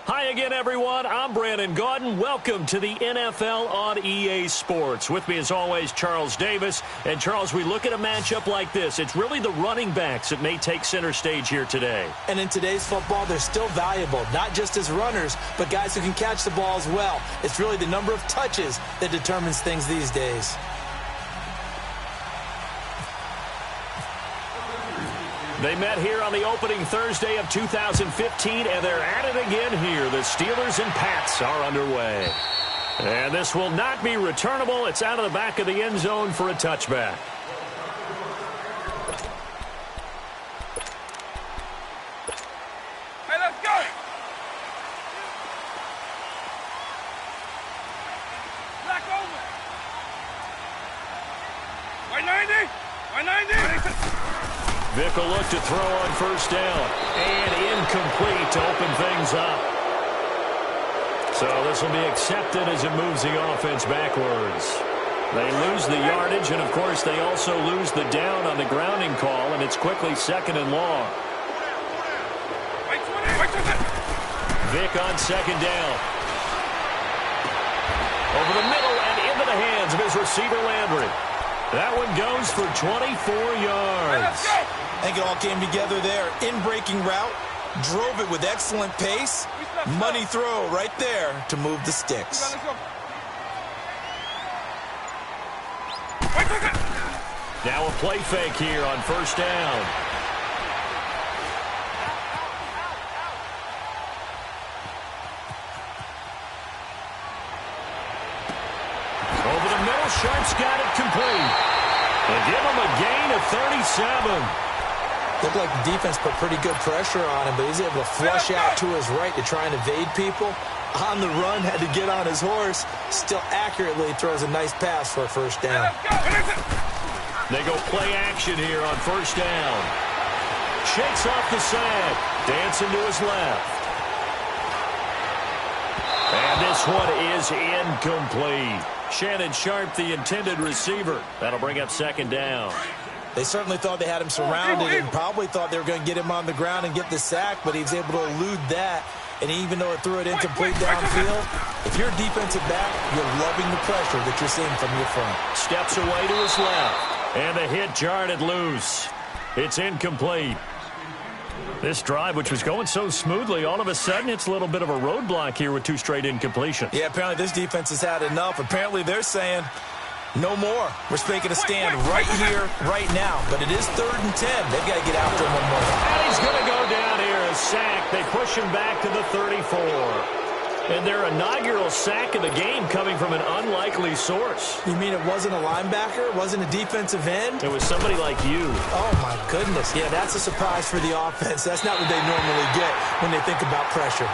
Hi again, everyone. I'm Brandon Gaudin. Welcome to the NFL on EA Sports. With me, as always, Charles Davis. And, Charles, we look at a matchup like this. It's really the running backs that may take center stage here today. And in today's football, they're still valuable, not just as runners, but guys who can catch the ball as well. It's really the number of touches that determines things these days. They met here on the opening Thursday of 2015, and they're at it again here. The Steelers and Pats are underway. And this will not be returnable. It's out of the back of the end zone for a touchback. Hey, let's go! Black over! 190! 190! Vick will look to throw on first down. And incomplete to open things up. So this will be accepted as it moves the offense backwards. They lose the yardage, and, of course, they also lose the down on the grounding call, and it's quickly 2nd and long. Vick on 2nd down. Over the middle and into the hands of his receiver, Landry. That one goes for 24 yards. I think it all came together there. In-breaking route, drove it with excellent pace. Money throw right there to move the sticks. Now a play fake here on first down. Over the middle, Sharp's got it complete. And give him a gain of 37. Looked like the defense put pretty good pressure on him, but he's able to flush out to his right to try and evade people. On the run, had to get on his horse. Still accurately throws a nice pass for a first down. They go play action here on first down. Shakes off the sack. Dancing to his left. And this one is incomplete. Shannon Sharp, the intended receiver. That'll bring up 2nd down. They certainly thought they had him surrounded and probably thought they were going to get him on the ground and get the sack, but he was able to elude that and even though it threw it incomplete downfield, if you're a defensive back, you're loving the pressure that you're seeing from your front. Steps away to his left, and the hit jarred it loose. It's incomplete. This drive, which was going so smoothly, all of a sudden it's a little bit of a roadblock here with 2 straight incompletions. Yeah, apparently this defense has had enough. Apparently they're saying, no more. We're making a stand right here, right now. But it is 3rd and 10. They've got to get after him one more. And he's going to go down here, a sack. They push him back to the 34. And their inaugural sack of the game coming from an unlikely source. You mean it wasn't a linebacker? It wasn't a defensive end? It was somebody like you. Oh, my goodness. Yeah, that's a surprise for the offense. That's not what they normally get when they think about pressure.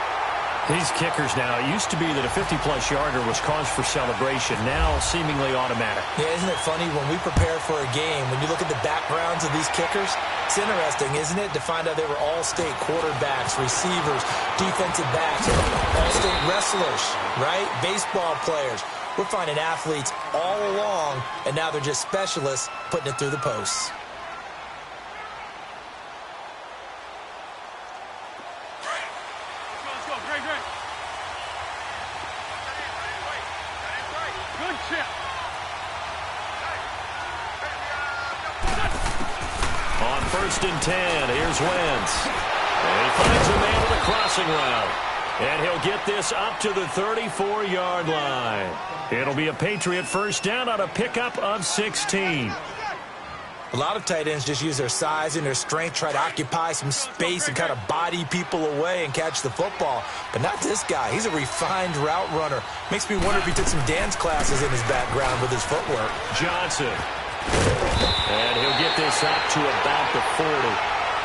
These kickers now, it used to be that a 50-plus yarder was cause for celebration, now seemingly automatic. Yeah, isn't it funny when we prepare for a game, when you look at the backgrounds of these kickers, it's interesting, isn't it, to find out they were all-state quarterbacks, receivers, defensive backs, all-state wrestlers, right? Baseball players. We're finding athletes all along, and now they're just specialists putting it through the posts. On 1st and 10, here's Wentz. And he finds a man with a crossing route. And he'll get this up to the 34-yard line. It'll be a Patriot first down on a pickup of 16. A lot of tight ends just use their size and their strength, try to occupy some space and kind of body people away and catch the football. But not this guy. He's a refined route runner. Makes me wonder if he took some dance classes in his background with his footwork. Johnson. And he'll get this up to about the 40.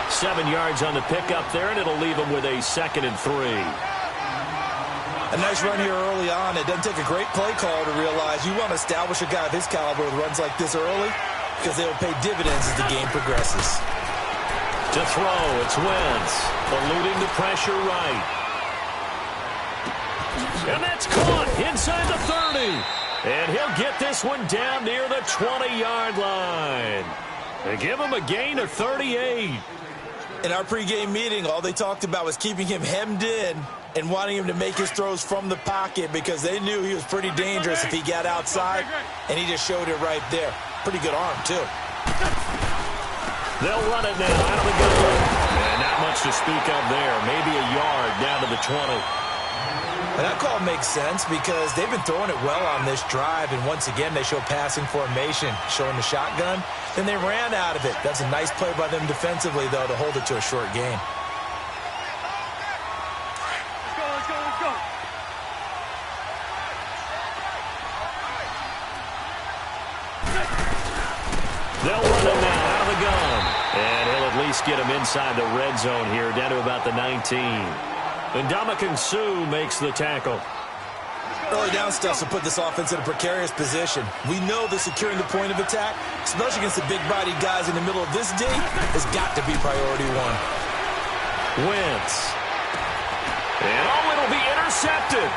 7 yards on the pickup there, and it'll leave him with a 2nd and 3. A nice run here early on. It doesn't take a great play call to realize you want to establish a guy of his caliber with runs like this early, because they will pay dividends as the game progresses. To throw, it's Wentz, eluding the pressure right. And that's caught inside the 30. And he'll get this one down near the 20-yard line. They give him a gain of 38. In our pregame meeting, all they talked about was keeping him hemmed in and wanting him to make his throws from the pocket because they knew he was pretty dangerous if he got outside, and he just showed it right there. Pretty good arm, too. They'll run it now out of the gun. And not much to speak of there. Maybe a yard down to the 20. And that call makes sense because they've been throwing it well on this drive, and once again they show passing formation, showing the shotgun. Then they ran out of it. That's a nice play by them defensively, though, to hold it to a short gain. Let's go. They'll run it now out of the gun. And he'll at least get him inside the red zone here, down to about the 19. And Ndamukong Suh makes the tackle. Early down stuff to put this offense in a precarious position. We know that securing the point of attack, especially against the big-bodied guys in the middle of this day, has got to be priority one. Wentz. And it'll be intercepted.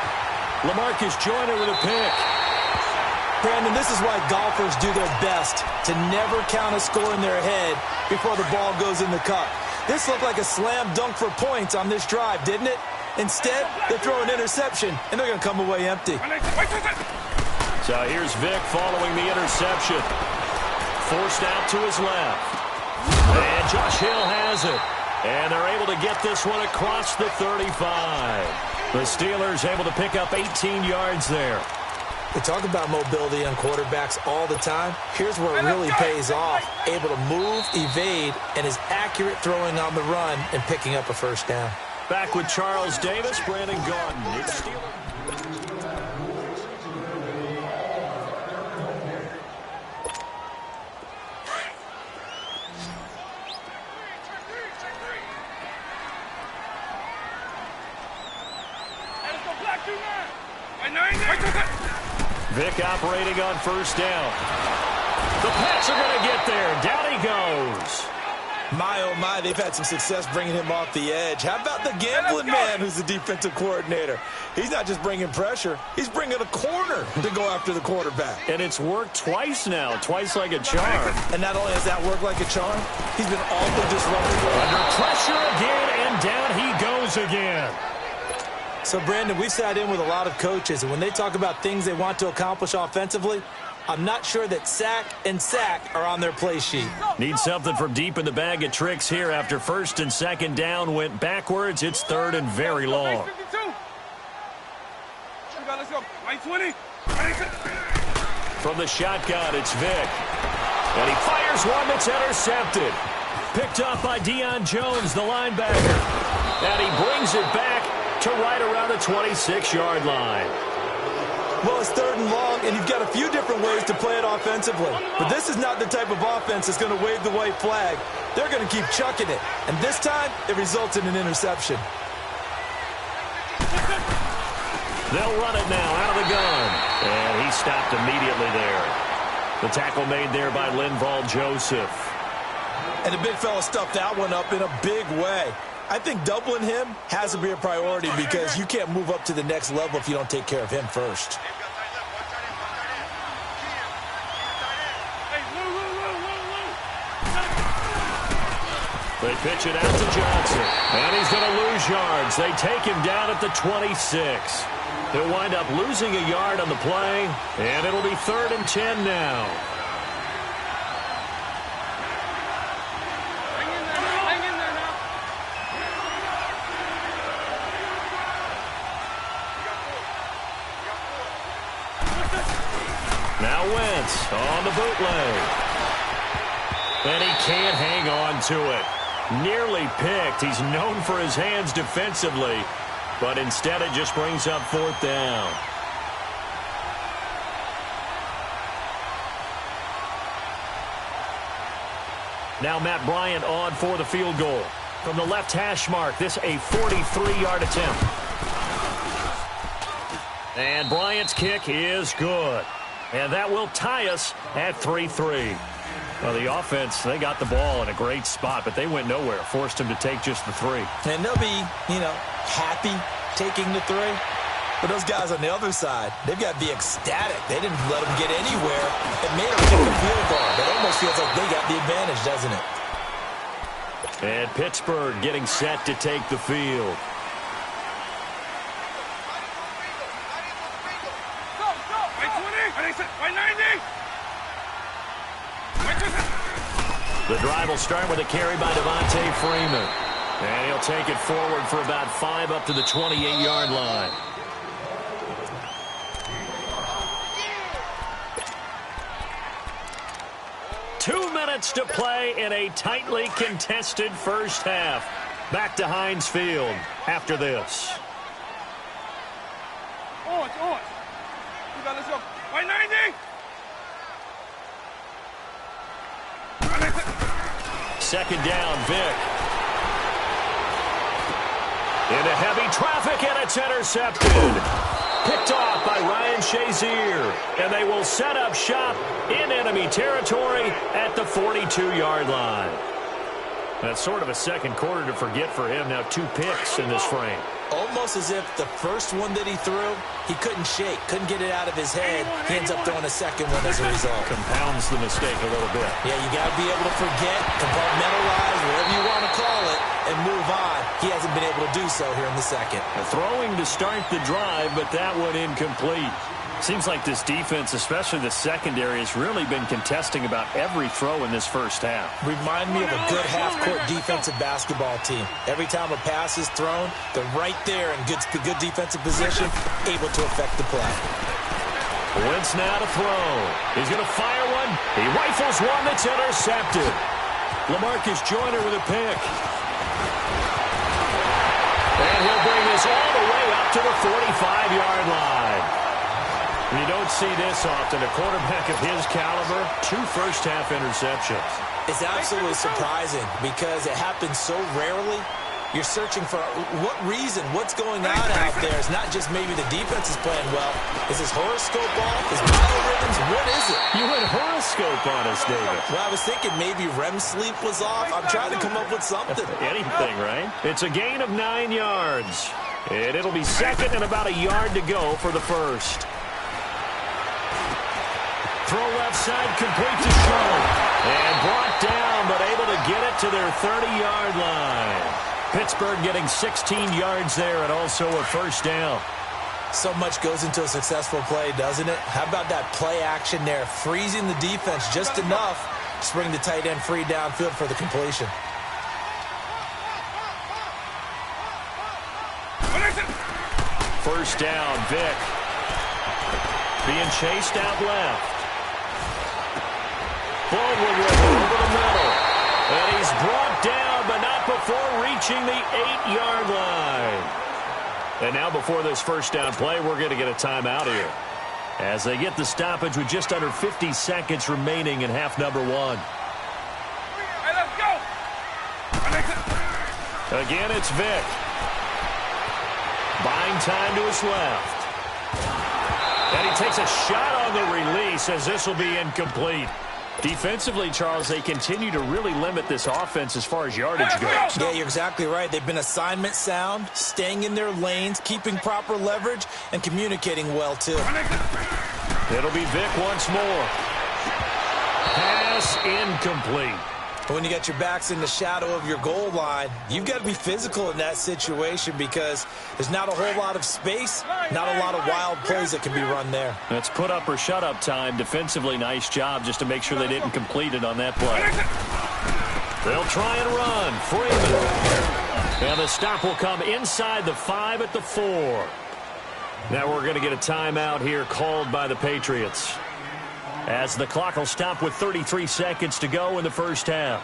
LaMarcus Joyner with a pick. Brandon, this is why golfers do their best to never count a score in their head before the ball goes in the cup. This looked like a slam dunk for points on this drive, didn't it? Instead, they throw an interception, and they're going to come away empty. So here's Vic following the interception. Forced out to his left. And Josh Hill has it. And they're able to get this one across the 35. The Steelers able to pick up 18 yards there. We talk about mobility on quarterbacks all the time. Here's where it really pays off. Able to move, evade, and is accurate throwing on the run and picking up a first down. Back with Charles Davis, Brandon Gordon. It's Steelers. Vic operating on first down. The Pats are going to get there. Down he goes. My, oh, my, they've had some success bringing him off the edge. How about the gambling man who's the defensive coordinator? He's not just bringing pressure. He's bringing a corner to go after the quarterback. And it's worked twice now, twice like a charm. And not only has that worked like a charm, he's been awfully disruptive. Under pressure again, and down he goes again. So, Brandon, we've sat in with a lot of coaches, and when they talk about things they want to accomplish offensively, I'm not sure that sack and sack are on their play sheet. Need something from deep in the bag of tricks here after first and second down went backwards. It's third and very long. Let's go. 20. From the shotgun, it's Vic. And he fires one that's intercepted. Picked up by Deion Jones, the linebacker. And he brings it back to right around the 26-yard line. Well, it's third and long, and you've got a few different ways to play it offensively. But this is not the type of offense that's going to wave the white flag. They're going to keep chucking it. And this time, it results in an interception. They'll run it now out of the gun. And he stopped immediately there. The tackle made there by Linval Joseph. And the big fella stuffed that one up in a big way. I think doubling him has to be a priority because you can't move up to the next level if you don't take care of him first. They pitch it out to Johnson. And he's going to lose yards. They take him down at the 26. He'll wind up losing a yard on the play, and it'll be 3rd and 10 now. Hang in there now. Now Wentz on the bootleg. And he can't hang on to it. Nearly picked. He's known for his hands defensively. But instead it just brings up 4th down. Now Matt Bryant on for the field goal. From the left hash mark, this a 43-yard attempt. And Bryant's kick is good. And that will tie us at 3-3. Well, the offense, they got the ball in a great spot, but they went nowhere. Forced him to take just the 3. And they'll be, happy taking the 3. But those guys on the other side, they've got to be ecstatic. They didn't let them get anywhere. It made them kick a field goal. It almost feels like they got the advantage, doesn't it? And Pittsburgh getting set to take the field. Go. 20. 90. The drive will start with a carry by Devontae Freeman. And he'll take it forward for about 5 up to the 28-yard line. Two minutes to play in a tightly contested first half. Back to Heinz Field after this. Orange. Let's go. 90. Second down, Vic. Into heavy traffic, and it's intercepted. Picked off by Ryan Shazier. And they will set up shop in enemy territory at the 42-yard line. That's sort of a second quarter to forget for him. Now 2 picks in this frame. Almost as if the first one that he threw, he couldn't shake, couldn't get it out of his head. He ends up throwing a second one as a result. Compounds the mistake a little bit. Yeah, you got to be able to forget, compartmentalize, whatever you want to call it, and move on. He hasn't been able to do so here in the second. Throwing to start the drive, but that one incomplete. Seems like this defense, especially the secondary, has really been contesting about every throw in this first half. Remind me of a good half-court defensive basketball team. Every time a pass is thrown, they're right there in good defensive position, able to affect the play. Wentz now to throw. He's going to fire one. He rifles one that's intercepted. LaMarcus Joyner with a pick. And he'll bring this all the way up to the 45-yard line. You don't see this often. A quarterback of his caliber, 2 first-half interceptions. It's absolutely surprising because it happens so rarely. You're searching for what reason, what's going on out there. It's not just maybe the defense is playing well. Is his horoscope off? Is biorhythms? What is it? You went horoscope on us, David. Well, I was thinking maybe REM sleep was off. I'm trying to come up with something. Anything, right? It's a gain of 9 yards. And it'll be second and about a yard to go for the first. Throw left side, complete to Shaw. And brought down, but able to get it to their 30-yard line. Pittsburgh getting 16 yards there and also a first down. So much goes into a successful play, doesn't it? How about that play action there, freezing the defense just enough to bring the tight end free downfield for the completion. First down, Vick. Being chased out left. Baldwin with it over the middle. And he's brought down, but not before reaching the 8-yard line. And now before this first down play, we're going to get a timeout here, as they get the stoppage with just under 50 seconds remaining in half number 1. Hey, let's go. Again, it's Vick. Buying time to his left. And he takes a shot on the release, as this will be incomplete. Defensively, Charles, they continue to really limit this offense as far as yardage goes. Yeah, you're exactly right. They've been assignment sound, staying in their lanes, keeping proper leverage, and communicating well, too. It'll be Vick once more. Pass incomplete. When you got your backs in the shadow of your goal line, you've got to be physical in that situation because there's not a whole lot of space, not a lot of wild plays that can be run there. That's put up or shut up time. Defensively, nice job just to make sure they didn't complete it on that play. They'll try and run. Freeman. And the stop will come inside the 5 at the 4. Now we're going to get a timeout here called by the Patriots, as the clock will stop with 33 seconds to go in the first half.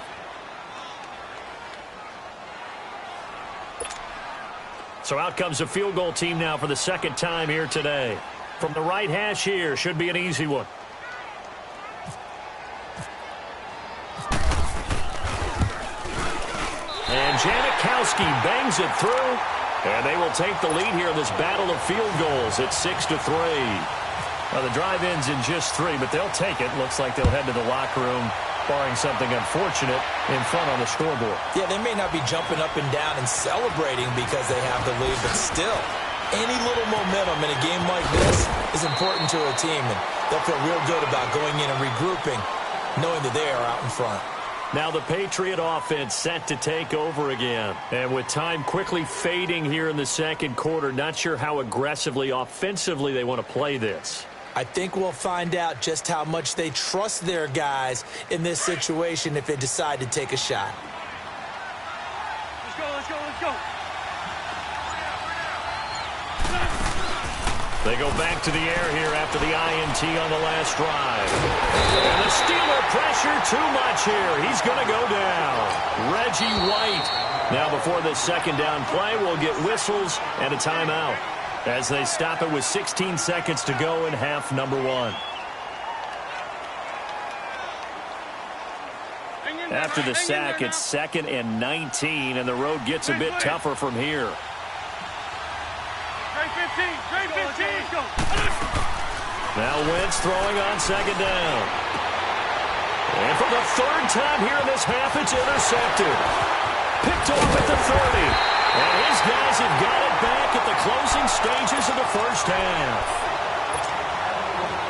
So out comes the field goal team now for the second time here today. From the right hash here, should be an easy one. And Janikowski bangs it through, and they will take the lead here in this battle of field goals at 6-3. Well, the drive ends in just 3, but they'll take it. Looks like they'll head to the locker room, barring something unfortunate, in front on the scoreboard. Yeah, they may not be jumping up and down and celebrating because they have the lead, but still, any little momentum in a game like this is important to a team, and they'll feel real good about going in and regrouping, knowing that they are out in front. Now the Patriot offense set to take over again. And with time quickly fading here in the second quarter, not sure how aggressively, offensively they want to play this. I think we'll find out just how much they trust their guys in this situation if they decide to take a shot. Let's go, let's go, let's go. They go back to the air here after the INT on the last drive. And the Steeler pressure too much here. He's going to go down. Reggie White. Now before this second down play, we'll get whistles and a timeout, as they stop it with 16 seconds to go in half number 1. After the sack, it's 2nd and 19, and the road gets a bit tougher from here. Now Wentz throwing on second down. And for the 3rd time here in this half, it's intercepted. Picked off at the 30. And his guys have got it back at the closing stages of the first half.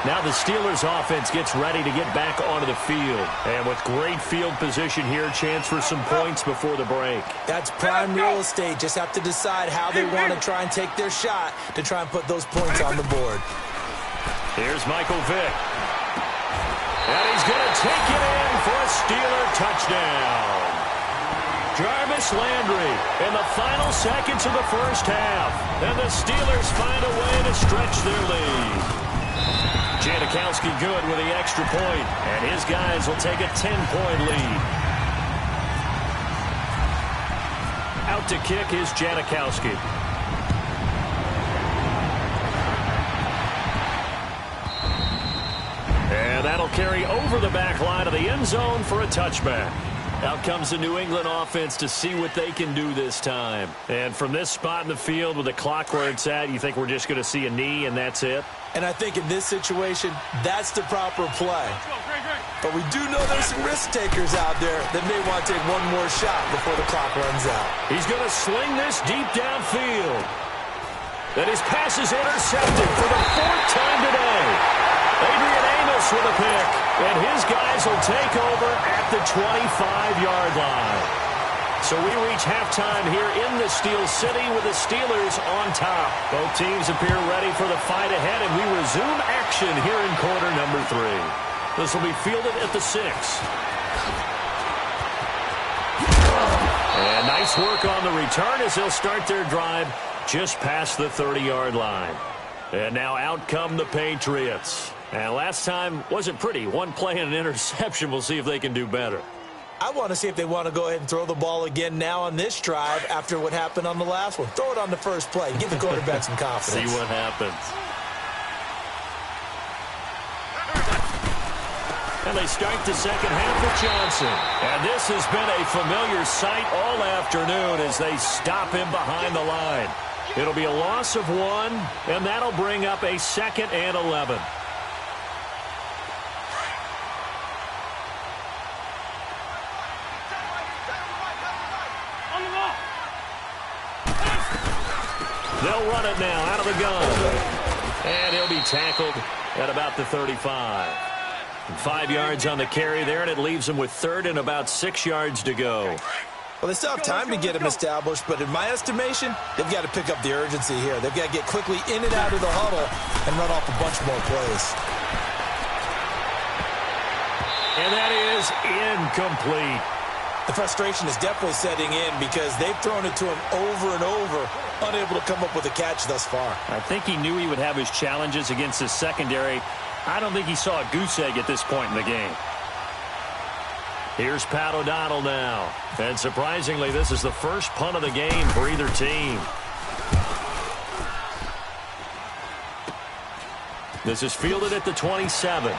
Now the Steelers offense gets ready to get back onto the field. And with great field position here, chance for some points before the break. That's prime real estate. Just have to decide how they want to try and take their shot to try and put those points on the board. Here's Michael Vick. And he's going to take it in for a Steeler touchdown. Jarvis Landry in the final seconds of the first half. And the Steelers find a way to stretch their lead. Janikowski good with the extra point, and his guys will take a 10-point lead. Out to kick is Janikowski. And that'll carry over the back line of the end zone for a touchback. Out comes the New England offense to see what they can do this time. And from this spot in the field with the clock where it's at, you think we're just going to see a knee and that's it? And I think in this situation, that's the proper play. But we do know there's some risk takers out there that may want to take one more shot before the clock runs out. He's going to sling this deep downfield. And his pass is intercepted for the 4th time today. Adrian Amos with a pick, and his guys will take over at the 25-yard line. So we reach halftime here in the Steel City with the Steelers on top. Both teams appear ready for the fight ahead, and we resume action here in quarter number 3. This will be fielded at the 6. And nice work on the return as they'll start their drive just past the 30-yard line. And now out come the Patriots. And last time wasn't pretty. One play and an interception. We'll see if they can do better. I want to see if they want to go ahead and throw the ball again now on this drive after what happened on the last one. Throw it on the first play. Give the quarterback some confidence. See what happens. And they start the second half with Johnson. And this has been a familiar sight all afternoon as they stop him behind the line. It'll be a loss of 1, and that'll bring up a 2nd and 11. They'll run it now out of the gun. And he'll be tackled at about the 35. 5 yards on the carry there, and it leaves him with 3rd and about 6 yards to go. Well, they still have time to get him established, but in my estimation, they've got to pick up the urgency here. They've got to get quickly in and out of the huddle and run off a bunch more plays. And that is incomplete. The frustration is definitely setting in because they've thrown it to him over and over, unable to come up with a catch thus far. I think he knew he would have his challenges against his secondary. I don't think he saw a goose egg at this point in the game. Here's Pat O'Donnell now. And surprisingly, this is the first punt of the game for either team. This is fielded at the 27. And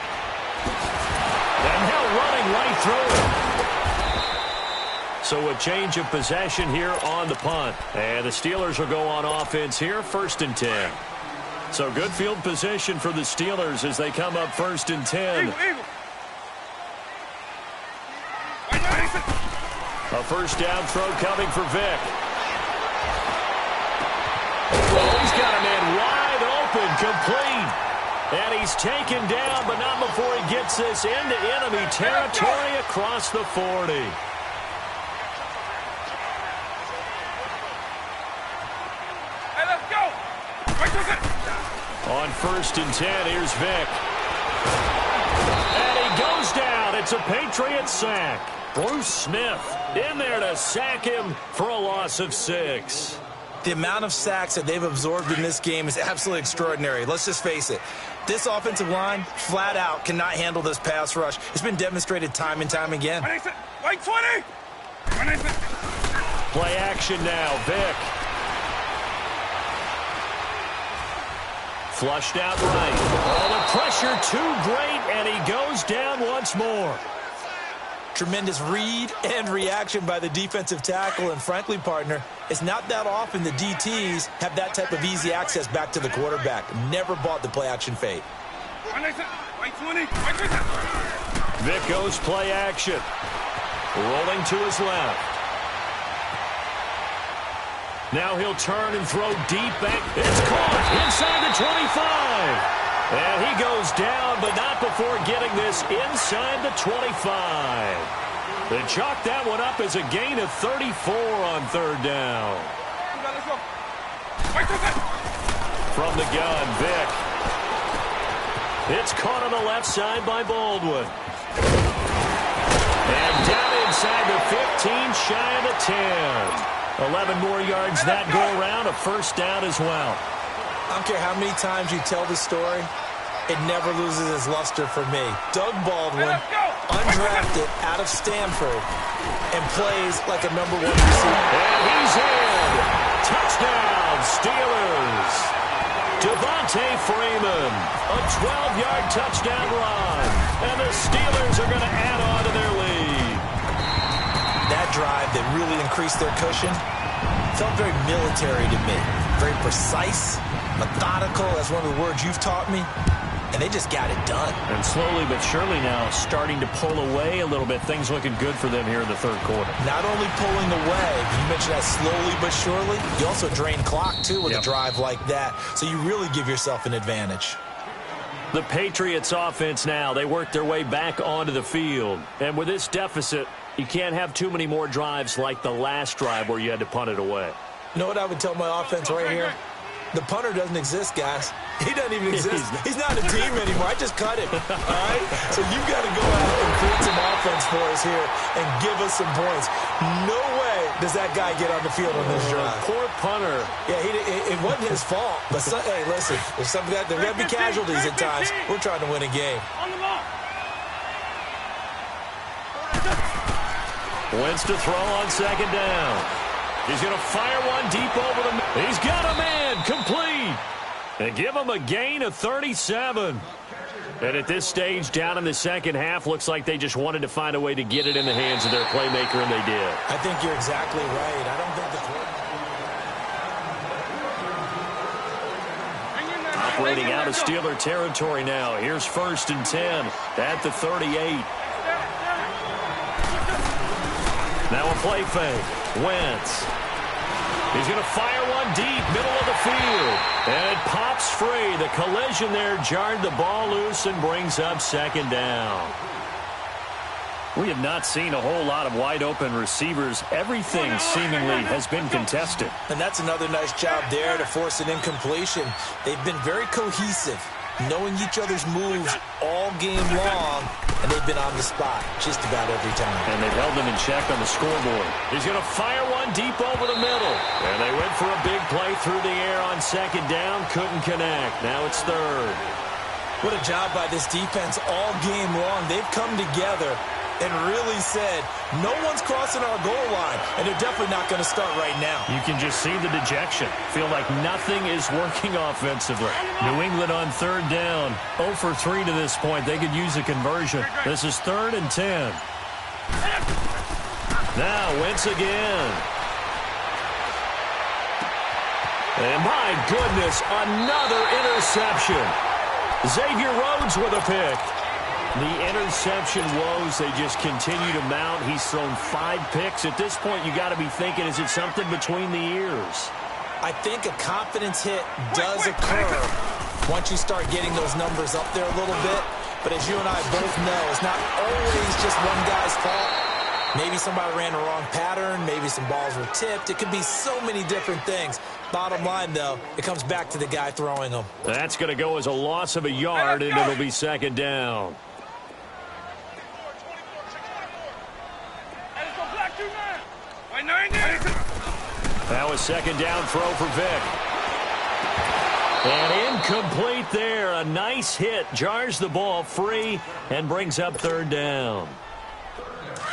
now running right through it. So a change of possession here on the punt. And the Steelers will go on offense here, 1st and 10. So good field position for the Steelers as they come up 1st and 10. A first down throw coming for Vick. Oh, he's got a man wide open, complete. And he's taken down, but not before he gets this into enemy territory across the 40. Hey, let's go. On 1st and 10, here's Vick. And he goes down. It's a Patriot sack. Bruce Smith in there to sack him for a loss of 6. The amount of sacks that they've absorbed in this game is absolutely extraordinary. Let's just face it. This offensive line, flat out, cannot handle this pass rush. It's been demonstrated time and time again. White 20. Play action now, Vick. Flushed out right. Oh, the pressure too great, and he goes down once more. Tremendous read and reaction by the defensive tackle, and frankly, partner, it's not that often the DTs have that type of easy access back to the quarterback. Never bought the play-action fade. Vick goes play action. Rolling to his left. Now he'll turn and throw deep back. It's caught inside the 25. And he goes down, but not before getting this inside the 25. They chalk that one up as a gain of 34 on 3rd down. From the gun, Vick. It's caught on the left side by Baldwin. And down inside the 15, shy of the 10. 11 more yards that go around, a first down as well. I don't care how many times you tell the story, it never loses its luster for me. Doug Baldwin, undrafted out of Stanford, and plays like a #1 receiver. And he's in. Touchdown, Steelers. Devontae Freeman, a 12-yard touchdown run. And the Steelers are going to add on to their lead. That drive that really increased their cushion felt very military to me. Very precise, methodical, that's one of the words you've taught me, and they just got it done. And slowly but surely now starting to pull away a little bit. Things looking good for them here in the 3rd quarter. Not only pulling away, you mentioned that slowly but surely, you also drain clock too with a drive like that, so you really give yourself an advantage. The Patriots offense now, they work their way back onto the field. And with this deficit, you can't have too many more drives like the last drive where you had to punt it away. You know what I would tell my offense right here? The punter doesn't exist, guys. He doesn't even exist. He's not a team anymore. I just cut him, all right? So you've got to go out and create some offense for us here and give us some points. No way does that guy get on the field on this drive. Poor punter. Yeah, it wasn't his fault. But, hey, listen, there's got to be casualties at times. We're trying to win a game. Wentz to throw on second down. He's going to fire one deep over the middle. He's got a man complete. And give him a gain of 37. And at this stage, down in the second half, looks like they just wanted to find a way to get it in the hands of their playmaker, and they did. I think you're exactly right. I don't think the operating out of Steeler territory now. Here's 1st and 10 at the 38. Now a play fake. Wentz. He's going to fire one deep, middle of the field. And it pops free. The collision there jarred the ball loose and brings up second down. We have not seen a whole lot of wide-open receivers. Everything seemingly has been contested. And that's another nice job there to force an incompletion. They've been very cohesive, knowing each other's moves all game long, and they've been on the spot just about every time. And they've held them in check on the scoreboard. He's going to fire one deep over the middle. And they went for a big play through the air on second down. Couldn't connect. Now it's third. What a job by this defense all game long. They've come together and really said, no one's crossing our goal line, and they're definitely not going to start right now. You can just see the dejection. Feel like nothing is working offensively. New England on third down. 0 for 3 to this point. They could use a conversion. This is 3rd and 10. Now Wentz again. And my goodness, another interception. Xavier Rhodes with a pick. The interception woes, they just continue to mount. He's thrown 5 picks. At this point, you got to be thinking, is it something between the ears? I think a confidence hit does occur once you start getting those numbers up there a little bit. But as you and I both know, it's not always just one guy's fault. Maybe somebody ran the wrong pattern. Maybe some balls were tipped. It could be so many different things. Bottom line, though, it comes back to the guy throwing them. That's going to go as a loss of a yard, and it'll be second down. Now a second down throw for Vic. And incomplete there. A nice hit. Jars the ball free and brings up third down.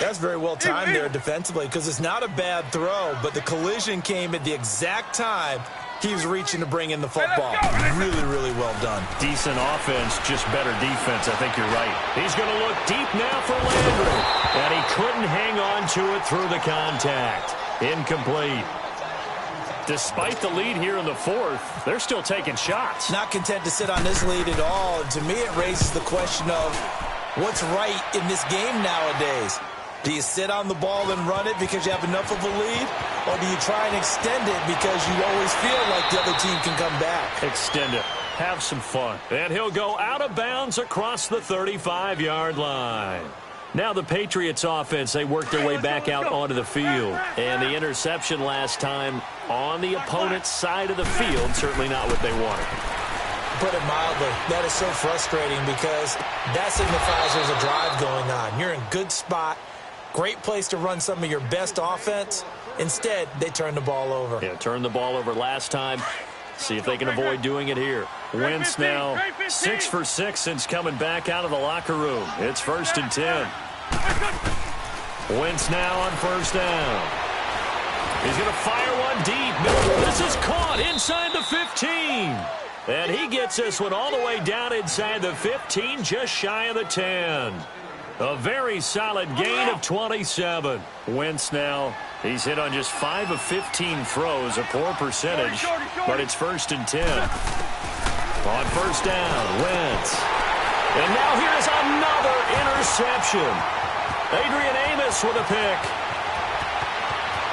That's very well timed there defensively because it's not a bad throw, but the collision came at the exact time he was reaching to bring in the football. Really, really well done. Decent offense, just better defense. I think you're right. He's going to look deep now for Landry. And he couldn't hang on to it through the contact. Incomplete. Despite the lead here in the 4th, they're still taking shots. Not content to sit on this lead at all. And to me, it raises the question of what's right in this game nowadays. Do you sit on the ball and run it because you have enough of a lead? Or do you try and extend it because you always feel like the other team can come back? Extend it. Have some fun. And he'll go out of bounds across the 35-yard line. Now the Patriots offense, they work their way back out onto the field. And the interception last time on the opponent's side of the field, certainly not what they wanted. Put it mildly, that is so frustrating because that signifies there's a drive going on. You're in a good spot. Great place to run some of your best offense. Instead, they turn the ball over. Yeah, turned the ball over last time. See if they can avoid doing it here. Wentz now 6 for 6 since coming back out of the locker room. It's 1st and 10. Wentz now on 1st down. He's going to fire one deep. This is caught inside the 15. And he gets this one all the way down inside the 15, just shy of the 10. A very solid gain of 27. Wentz now, he's hit on just 5 of 15 throws, a poor percentage, but it's 1st and 10. On 1st down, Wentz. And now here's another interception. Adrian Amos with a pick.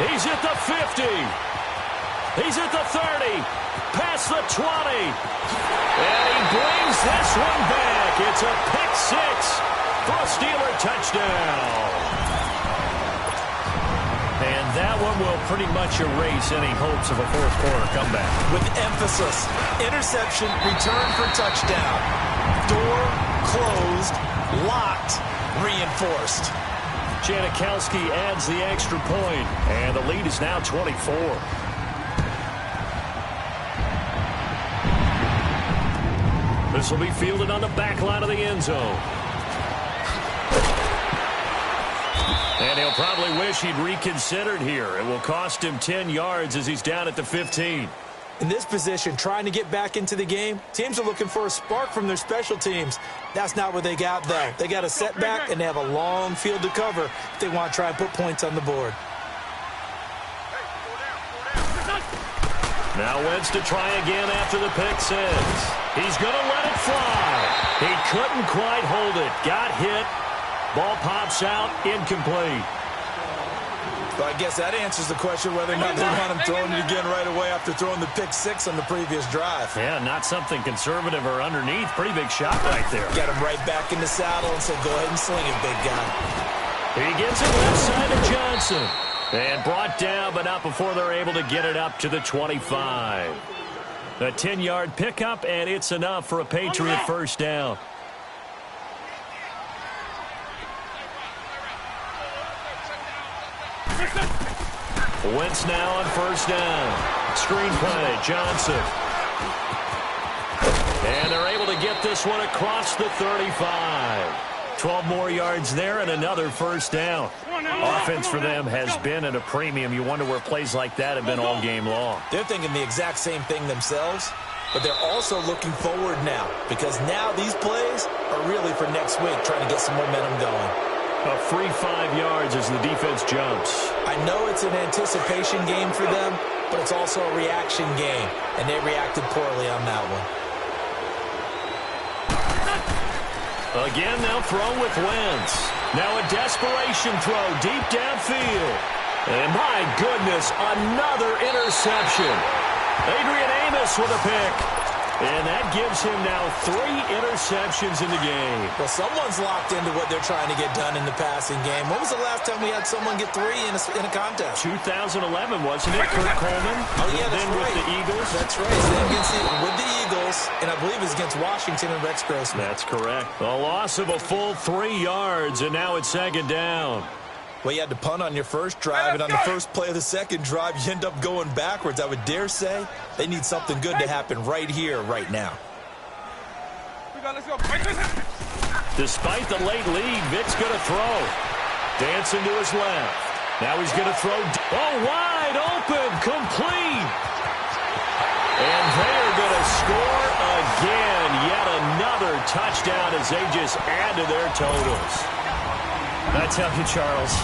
He's at the 50. He's at the 30, past the 20, and he brings this one back. It's a pick six for a Steeler touchdown. And that one will pretty much erase any hopes of a fourth quarter comeback. With emphasis, interception, return for touchdown. Door closed, locked, reinforced. Janikowski adds the extra point, and the lead is now 24. This will be fielded on the back line of the end zone. And he'll probably wish he'd reconsidered here. It will cost him 10 yards as he's down at the 15. In this position, trying to get back into the game, teams are looking for a spark from their special teams. That's not what they got, though. They got a setback, and they have a long field to cover if they want to try and put points on the board. Now Wentz to try again after the pick six. He's going to let it fly. He couldn't quite hold it. Got hit. Ball pops out, incomplete. Well, I guess that answers the question whether or not they want him throwing it again right away after throwing the pick six on the previous drive. Yeah, not something conservative or underneath. Pretty big shot right there. Got him right back in the saddle and said, go ahead and sling it, big guy. He gets it left side to Johnson. And brought down, but not before they're able to get it up to the 25. A 10-yard pickup, and it's enough for a Patriot first down. Wentz now on first down. Screen play, Johnson. And they're able to get this one across the 35. 12 more yards there and another first down. Offense for them has been at a premium. You wonder where plays like that have been all game long. They're thinking the exact same thing themselves, but they're also looking forward now because now these plays are really for next week, trying to get some momentum going. A free 5 yards as the defense jumps. I know it's an anticipation game for them, but it's also a reaction game, and they reacted poorly on that one. Again, they'll throw with Wentz. Now a desperation throw deep downfield. And my goodness, another interception. Adrian Amos with a pick. And that gives him now 3 interceptions in the game. Well, someone's locked into what they're trying to get done in the passing game. When was the last time we had someone get 3 in a contest? 2011, wasn't it? Kurt Coleman? Oh, yeah, that's then right. with the Eagles? That's right. With the Eagles, and I believe it's against Washington and Rex Grossman. That's correct. A loss of a full 3 yards, and now it's second down. Well, you had to punt on your first drive, and on the first play of the second drive, you end up going backwards. I would dare say they need something good to happen right here, right now. Despite the late lead, Vic's going to throw. Dancing to his left. Now he's going to throw. Oh, wide open, complete. And they are going to score again. Yet another touchdown as they just add to their totals. I tell you, Charles,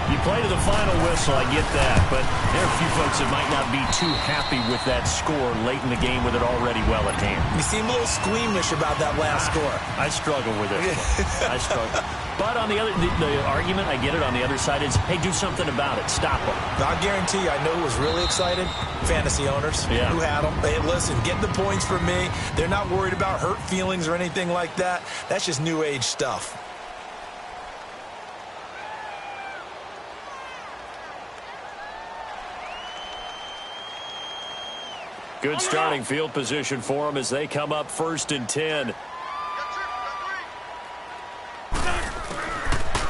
you play to the final whistle, I get that, but there are a few folks that might not be too happy with that score late in the game with it already well at hand. You seem a little squeamish about that last score. I struggle with it. I struggle. But on the other, the argument, I get it, on the other side is, hey, do something about it. Stop them. I guarantee you, I know who was really excited. Fantasy owners who had them. Hey, listen, get the points from me. They're not worried about hurt feelings or anything like that. That's just new age stuff. Good starting field position for them as they come up 1st and 10.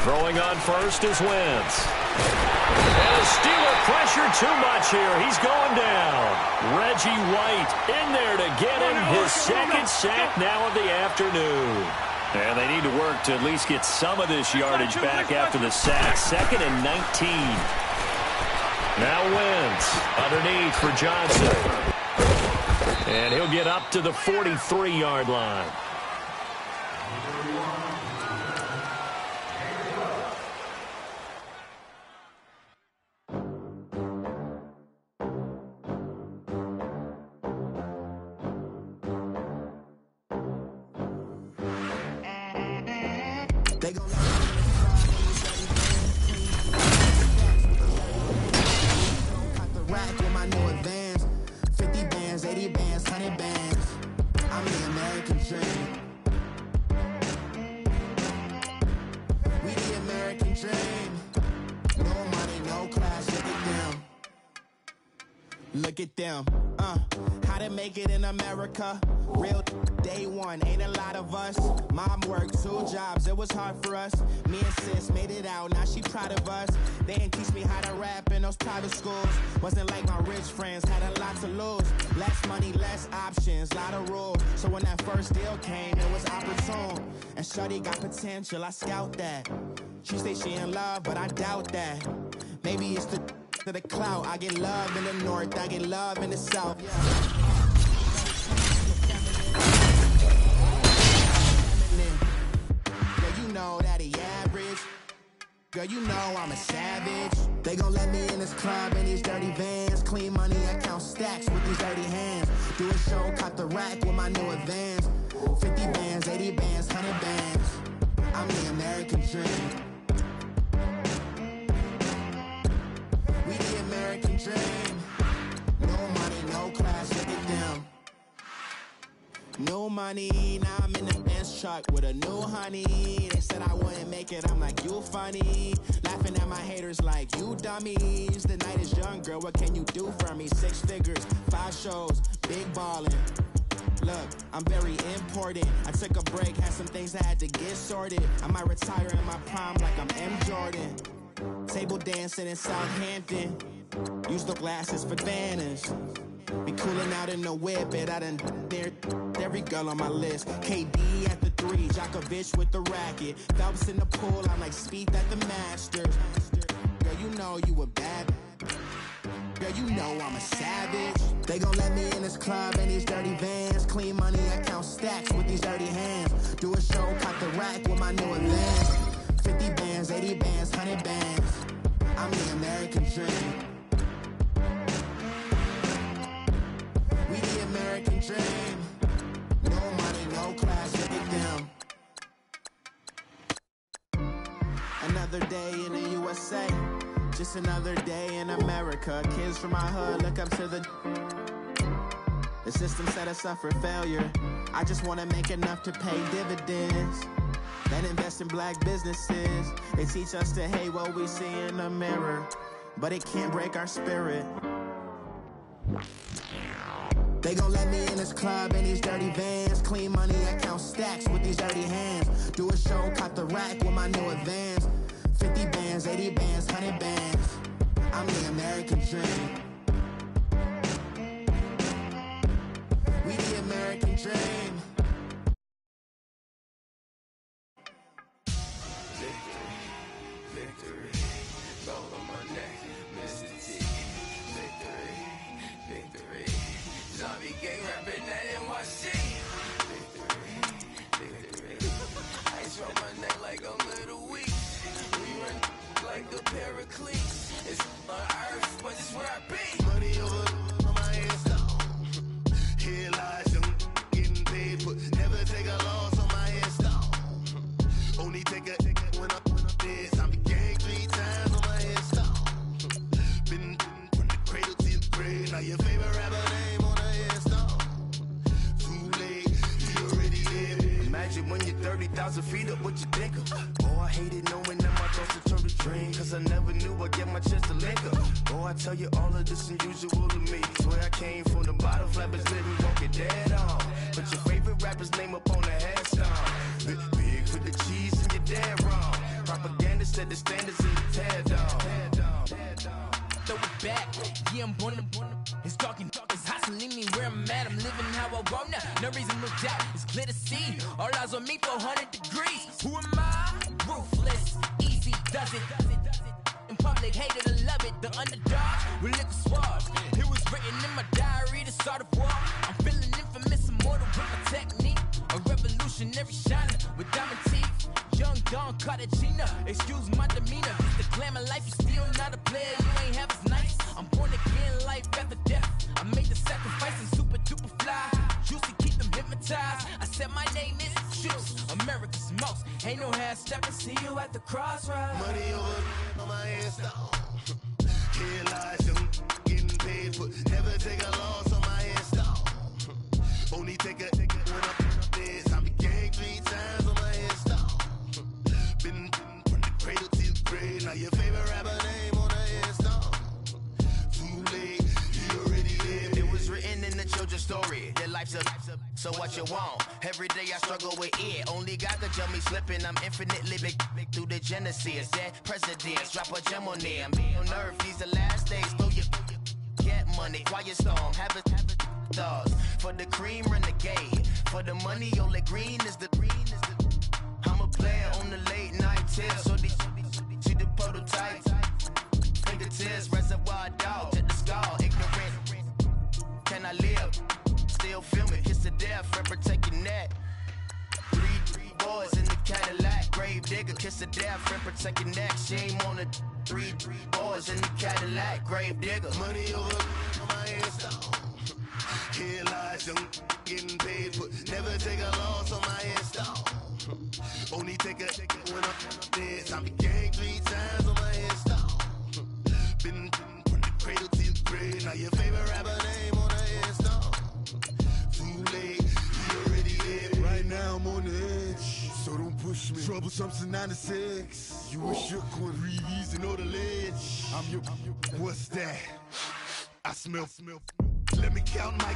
Throwing on first is Wentz. And a Steeler pressure too much here. He's going down. Reggie White in there to get him his second sack now of the afternoon. And they need to work to at least get some of this yardage back after the sack. 2nd and 19. Now Wentz underneath for Johnson. And he'll get up to the 43-yard line. my new advance. 50 bands, 80 bands, 100 bands. I'm the American dream. We the American dream. No money, no class, look at them. Look at them, how to make it in America. Real day one, ain't a lot of us. Mom worked 2 jobs, it was hard for us. Me and sis made it out, now she proud of us. They didn't teach me how to rap in those private schools. Wasn't like my rich friends, had a lot to lose. Less money, less options, lot of rules. So when that first deal came, it was opportune. And shorty got potential, I scout that. She say she in love, but I doubt that. Maybe it's to the clout. I get love in the north, I get love in the south. Girl, you know that he average. Girl, you know I'm a savage. They gon' let me in this club in these dirty vans. Clean money, I count stacks with these dirty hands. Do a show, caught the rack with my new advance. 50 bands, 80 bands, 100 bands. I'm the American dream. We the American dream. No money, no class, look at them. No money, now I'm in the Benz truck with a new honey. They said I wouldn't make it, I'm like, you funny. Laughing at my haters like, you dummies. The night is young, girl, what can you do for me? 6 figures, 5 shows, big ballin'. Look, I'm very important. I took a break, had some things I had to get sorted. I might retire in my prime like I'm M. Jordan. Table dancing in Southampton. Use the glasses for banners. Be cooling out in the whip, and I done dared every girl on my list. KD at the 3, Djokovic with the racket. Phelps in the pool, I'm like Spieth at the Masters. Girl, you know you a bad. Girl, you know I'm a savage. They gon' let me in this club in these dirty vans. Clean money, I count stacks with these dirty hands. Do a show, caught the rack with my new advance. 50 bands, 80 bands, 100 bands. I'm the American dream. We the American dream. No money, no class, look at them. Another day in the USA. Just another day in America. Kids from my hood look up to the system set us up for failure. I just wanna make enough to pay dividends. Then invest in black businesses. They teach us to hate what we see in the mirror, but it can't break our spirit. They gon' let me in this club in these dirty vans. Clean money, I count stacks with these dirty hands. Do a show, caught the rack with my new advance. 50 bands, 80 bands, 100 bands. I'm the American dream. We the American dream. Victory, gold on my neck, Mr. T. Victory, zombie gang rapping that NYC. Victory, ice on my neck like I'm little weak. We run like a paraclete. It's on earth, but it's where I be. Money over on my headstone. Here lies young, getting paid, but never take a loss on my headstone. Only take a when I'm dead. I'm gang 3 times on my headstone. Been from the cradle to the grave. Now your favorite rapper name on a headstone. Too late, you already live. Imagine when you're 30,000 feet up, what you think of? Oh, I hated knowing that my thoughts would turn to dream. Cause I never knew I'd get my chest to link up. Oh, I tell you all of this unusual to me. Swear I came from the bottom, flappers living, won't get dead on. Put your favorite rapper's name up on the headstone. Big with the cheese and you're dead wrong. Propaganda set the standards in the tear down. Throw it back, yeah, I'm born to. It's talking, it's hustling me where I'm at. I'm living how I want now. No reason, no doubt. It's clear to see. All eyes on me, 400 degrees. Who am I? Ruthless, easy, does it. In public, hate it or love it. The underdog with liquor swabs. It was written in my diary to start a war. I'm feeling infamous, immortal with my technique. A revolutionary shining with diamond teeth. Young Don Cartagena, excuse my demeanor. It's the glamour life, you still not a player, you ain't half as nice. I'm born again, life after death. I made the sacrifice and super duper fly. Juicy, keep them hypnotized. I said my name is Juice, America's most. Ain't no half stepping, see you at the crossroads. Money over on my headstone. Here lies young, getting paid for. Never take a loss on my install. Only take a when I'm dead. Time to gang 3 times on my install. Been from the cradle to the grave. Now your favorite rapper name on the install. Too late, he already dead. It was written in the children's story. Their life's a so what you want? Every day I struggle with it. Only God could jump me slipping. I'm infinitely big through the Genesis. That presidents drop a gem on them. On earth, these the last days. Throw your get money. Quiet storm. Have it dogs. For the cream, renegade. For the money, only green is the I'm a player on the late night tip. So these see the prototype. Fingertips, reservoir dog. Check the skull. Ignorant. Can I live? Still feel me, kiss to death, and protect your neck. Three boys in the Cadillac, grave digger, kiss to death, and protect your neck. Shame on the three boys in the Cadillac, grave digger. Money over my install. Here lies young, getting paid for. Never take a loss on my install. Only take a when I'm dead. Time to gang 3 times on my install. Been from the cradle to the grave. Now your favorite rapper name on the install. Too late, he already dead. Right now I'm on the edge, so don't push me. Troublesome to 9 to 6. You a shook one, breathe easy, know the ledge. I'm your, what's that? I smell. Let me count my.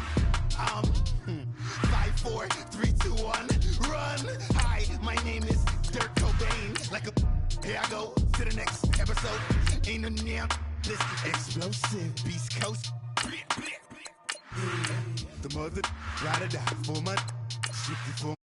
I'm 5, 4, 3, 2, 1. Run. Hi, my name is Dirk Cobain. Like a, here I go to the next episode. Ain't no damn this explosive Beast Coast. The mother ride or die for my 54.